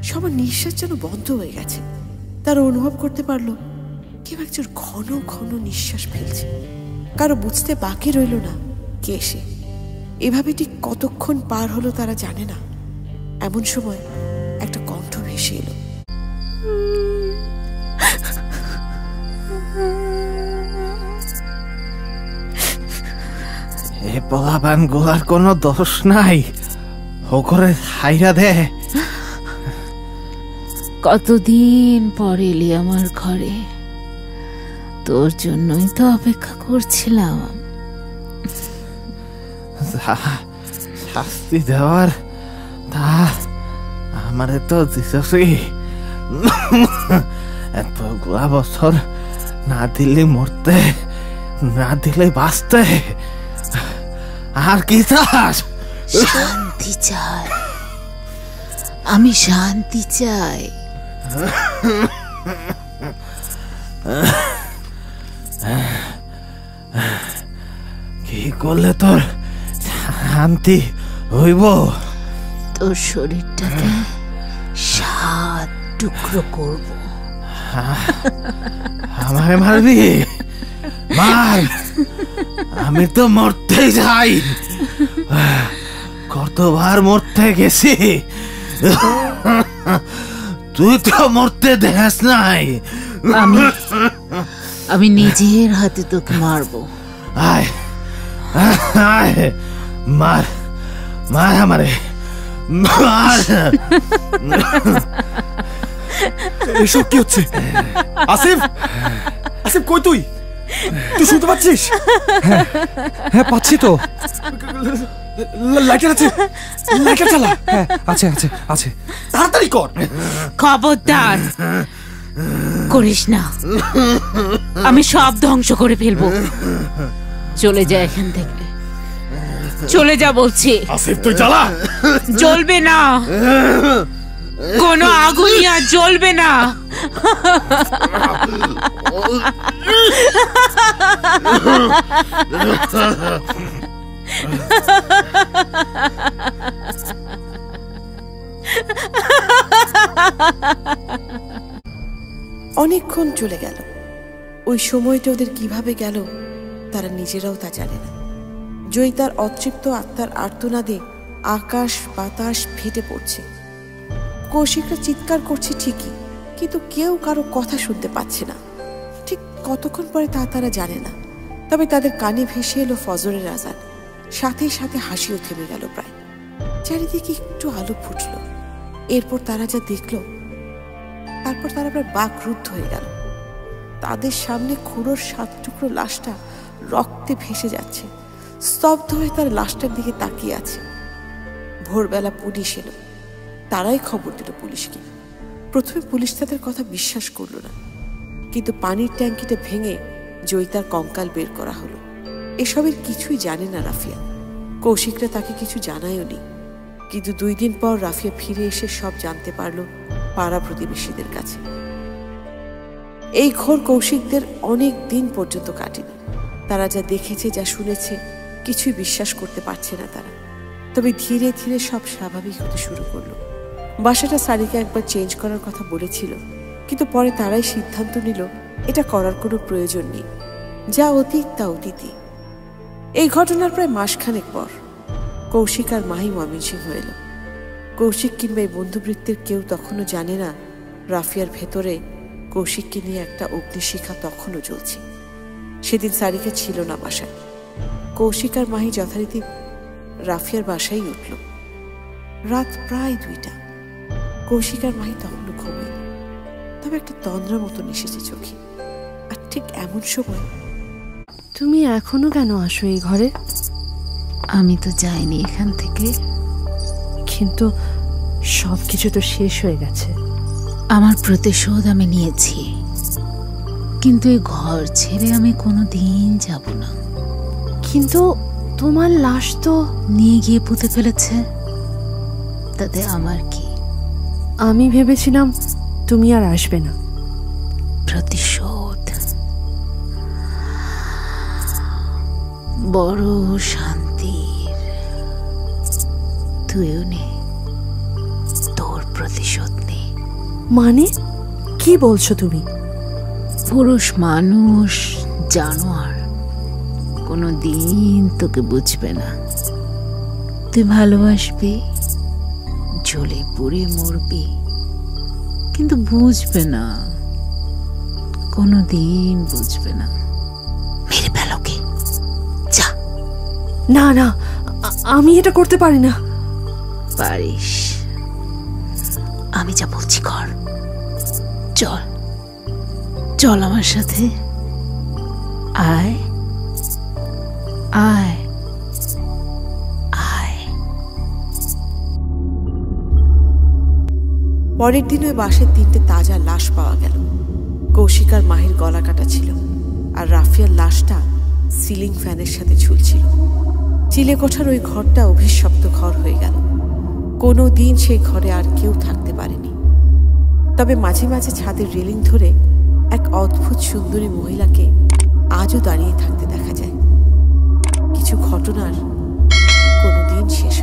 Speaker 4: সবার নিঃশ্বাস যেন বন্ধ হয়ে গেছে। তারা অনুভব করতে পারলো কেউ একজন ঘন ঘন নিঃশ্বাস ফেলছে। কারো বুঝতে বাকি রইল না কে সে। এভাবে ঠিক কতক্ষণ পার হলো তারা জানে না। এমন সময় একটা কণ্ঠ ভেসে এলো।
Speaker 8: এ পোলাপান গুলার কোনো দোষ নাই, ও করে হাইরা দে।
Speaker 6: কতদিন পর এলি আমার ঘরে, তোর জন্যই তো অপেক্ষা করছিলাম।
Speaker 8: শাস্তি দেওয়ার তা আমারে তো দিছই। এতগুলা বছর না দিলে মরতে, না দিলে বাঁচতে, আর কি চাস?
Speaker 6: শান্তি চাই, আমি শান্তি চাই।
Speaker 8: কি করলে তোর শান্তি হইব?
Speaker 6: তোর শরীরটাকে 7 টুকরো করব।
Speaker 8: আমাকে মারবি? মার, আমি তো মরতে চাই। কতবার মরতে গেছি, তুই তো মরতে দেখাস নাই।
Speaker 6: আমি নিজের হাতে তোকে মারবো।
Speaker 8: আয় আয়, মার মার আমারে, মার।
Speaker 3: এসব কি হচ্ছে? আসিফ, আসিফ কই তুই? তুই শুনতে পাচ্ছিস?
Speaker 7: হ্যাঁ পাচ্ছি তো।
Speaker 3: লাইটার আছে, লাইটার চালা।
Speaker 7: হ্যাঁ আছে আছে আছে।
Speaker 3: তাড়াতাড়ি কর।
Speaker 6: খবরদার করিস না, আমি সব ধ্বংস করে ফেলবো। চলে যা এখান থেকে, চলে যা বলছি।
Speaker 3: আসিফ তুই জ্বালা।
Speaker 6: জ্বলবে না, কোনো আগুনই আর জ্বলবে না।
Speaker 4: অনেকক্ষণ চলে গেল। ওই সময়টা ওদের কিভাবে গেল তারা নিজেরাও তা জানে না। জয়িতার অতৃপ্ত আত্মার আর্তনাদে আকাশ বাতাস ফেটে পড়ছে। কৌশিকরা চিৎকার করছে ঠিকই, কিন্তু কেউ কারো কথা শুনতে পাচ্ছে না। ঠিক কতক্ষণ পরে তা তারা জানে না। তবে তাদের কানে ভেসে এলো ফজরের আজান, সাথে সাথে হাসিও থেমে গেল প্রায়। চারিদিকে একটু আলো ফুটল। এরপর তারা যা দেখল, তারপর তারা প্রায় বাকরুদ্ধ হয়ে গেল। তাদের সামনে খুড়োর 7 টুকরো লাশটা রক্তে ভেসে যাচ্ছে। স্তব্ধ হয়ে তার লাশটার দিকে তাকিয়ে আছে। ভোরবেলা পুলিশ এলো। তারাই খবর দিল পুলিশকে। প্রথমে পুলিশ তাদের কথা বিশ্বাস করল না, কিন্তু পানির ট্যাঙ্কিটা ভেঙে জয়িতার কঙ্কাল বের করা হলো। এসবের কিছুই জানে না রাফিয়া। কৌশিকরা তাকে কিছু জানায়ও নি। কিন্তু 2 দিন পর রাফিয়া ফিরে এসে সব জানতে পারল পাড়া প্রতিবেশীদের কাছে। এই ঘোর কৌশিকদের অনেক দিন পর্যন্ত কাটেনি। তারা যা দেখেছে, যা শুনেছে, কিছুই বিশ্বাস করতে পারছে না তারা। তবে ধীরে ধীরে সব স্বাভাবিক হতে শুরু করলো। বাসাটা সারিকা একবার চেঞ্জ করার কথা বলেছিল, কিন্তু পরে তারাই সিদ্ধান্ত নিল এটা করার কোনো প্রয়োজন নেই। যা অতীত তা অতীতই। এই ঘটনার প্রায় মাসখানেক পর কৌশিক আর মাহি ময়মনসিংহ এলো। কৌশিক কিংবা এই বন্ধুবৃত্তের কেউ তখনও জানে না রাফিয়ার ভেতরে কৌশিককে নিয়ে একটা অগ্নিশিখা তখনও জ্বলছে। সেদিন সারিকা ছিল না বাসায়। কৌশিক আর মাহি যথারীতি রাফিয়ার বাসায় উঠল। রাত প্রায় 2টা। কৌশিক আর মাহি তখনও ঘুমায়, তবে একটা তন্দ্রা মতন এসেছে চোখে। আর ঠিক এমন সময়,
Speaker 2: তুমি এখনো কেন আসো এই ঘরে?
Speaker 6: আমি তো যাইনি এখান থেকে।
Speaker 2: কিন্তু সবকিছু তো শেষ হয়ে গেছে।
Speaker 6: আমার প্রতিশোধ আমি নিয়েছি, কিন্তু এই ঘর ছেড়ে আমি কোনোদিন যাব না।
Speaker 2: কিন্তু তোমার লাশ তো
Speaker 6: নিয়ে গিয়ে পুঁতে ফেলেছে, তাতে আমার কি?
Speaker 2: আমি ভেবেছিলাম তুমি আর আসবে না।
Speaker 6: প্রতিশোধ বড় শান্তির। তুইও নে, তোর প্রতিশোধ নে।
Speaker 2: মানে কি বলছো তুমি?
Speaker 6: পুরুষ মানুষ জানোয়ার কোনো দিন তোকে বুঝবে না। তুই ভালোবাসবি, জ্বলে পুড়ে মরবি, কিন্তু বুঝবে না, কোনো দিন বুঝবে না। মেরে ফেলোকে, যা।
Speaker 2: না না, আমি এটা করতে পারি না।
Speaker 6: পারিস, আমি যা বলছি কর। চল চল আমার সাথে, আয় আয় আয়।
Speaker 4: পরের দিন ওই বাসের 3টে তাজা লাশ পাওয়া গেল। কৌশিক আর মাহির গলা কাটা ছিল, আর রাফিয়ার লাশটা সিলিং ফ্যানের সাথে ঝুলছিল। চিলেকোঠার ওই ঘরটা অভিশপ্ত ঘর হয়ে গেল। কোনো দিন সেই ঘরে আর কেউ থাকতে পারেনি। তবে মাঝে মাঝে ছাদের রেলিং ধরে এক অদ্ভুত সুন্দরী মহিলাকে আজও দাঁড়িয়ে থাকতে দেখা যায়। কিছু ঘটনার কোনোদিন শেষ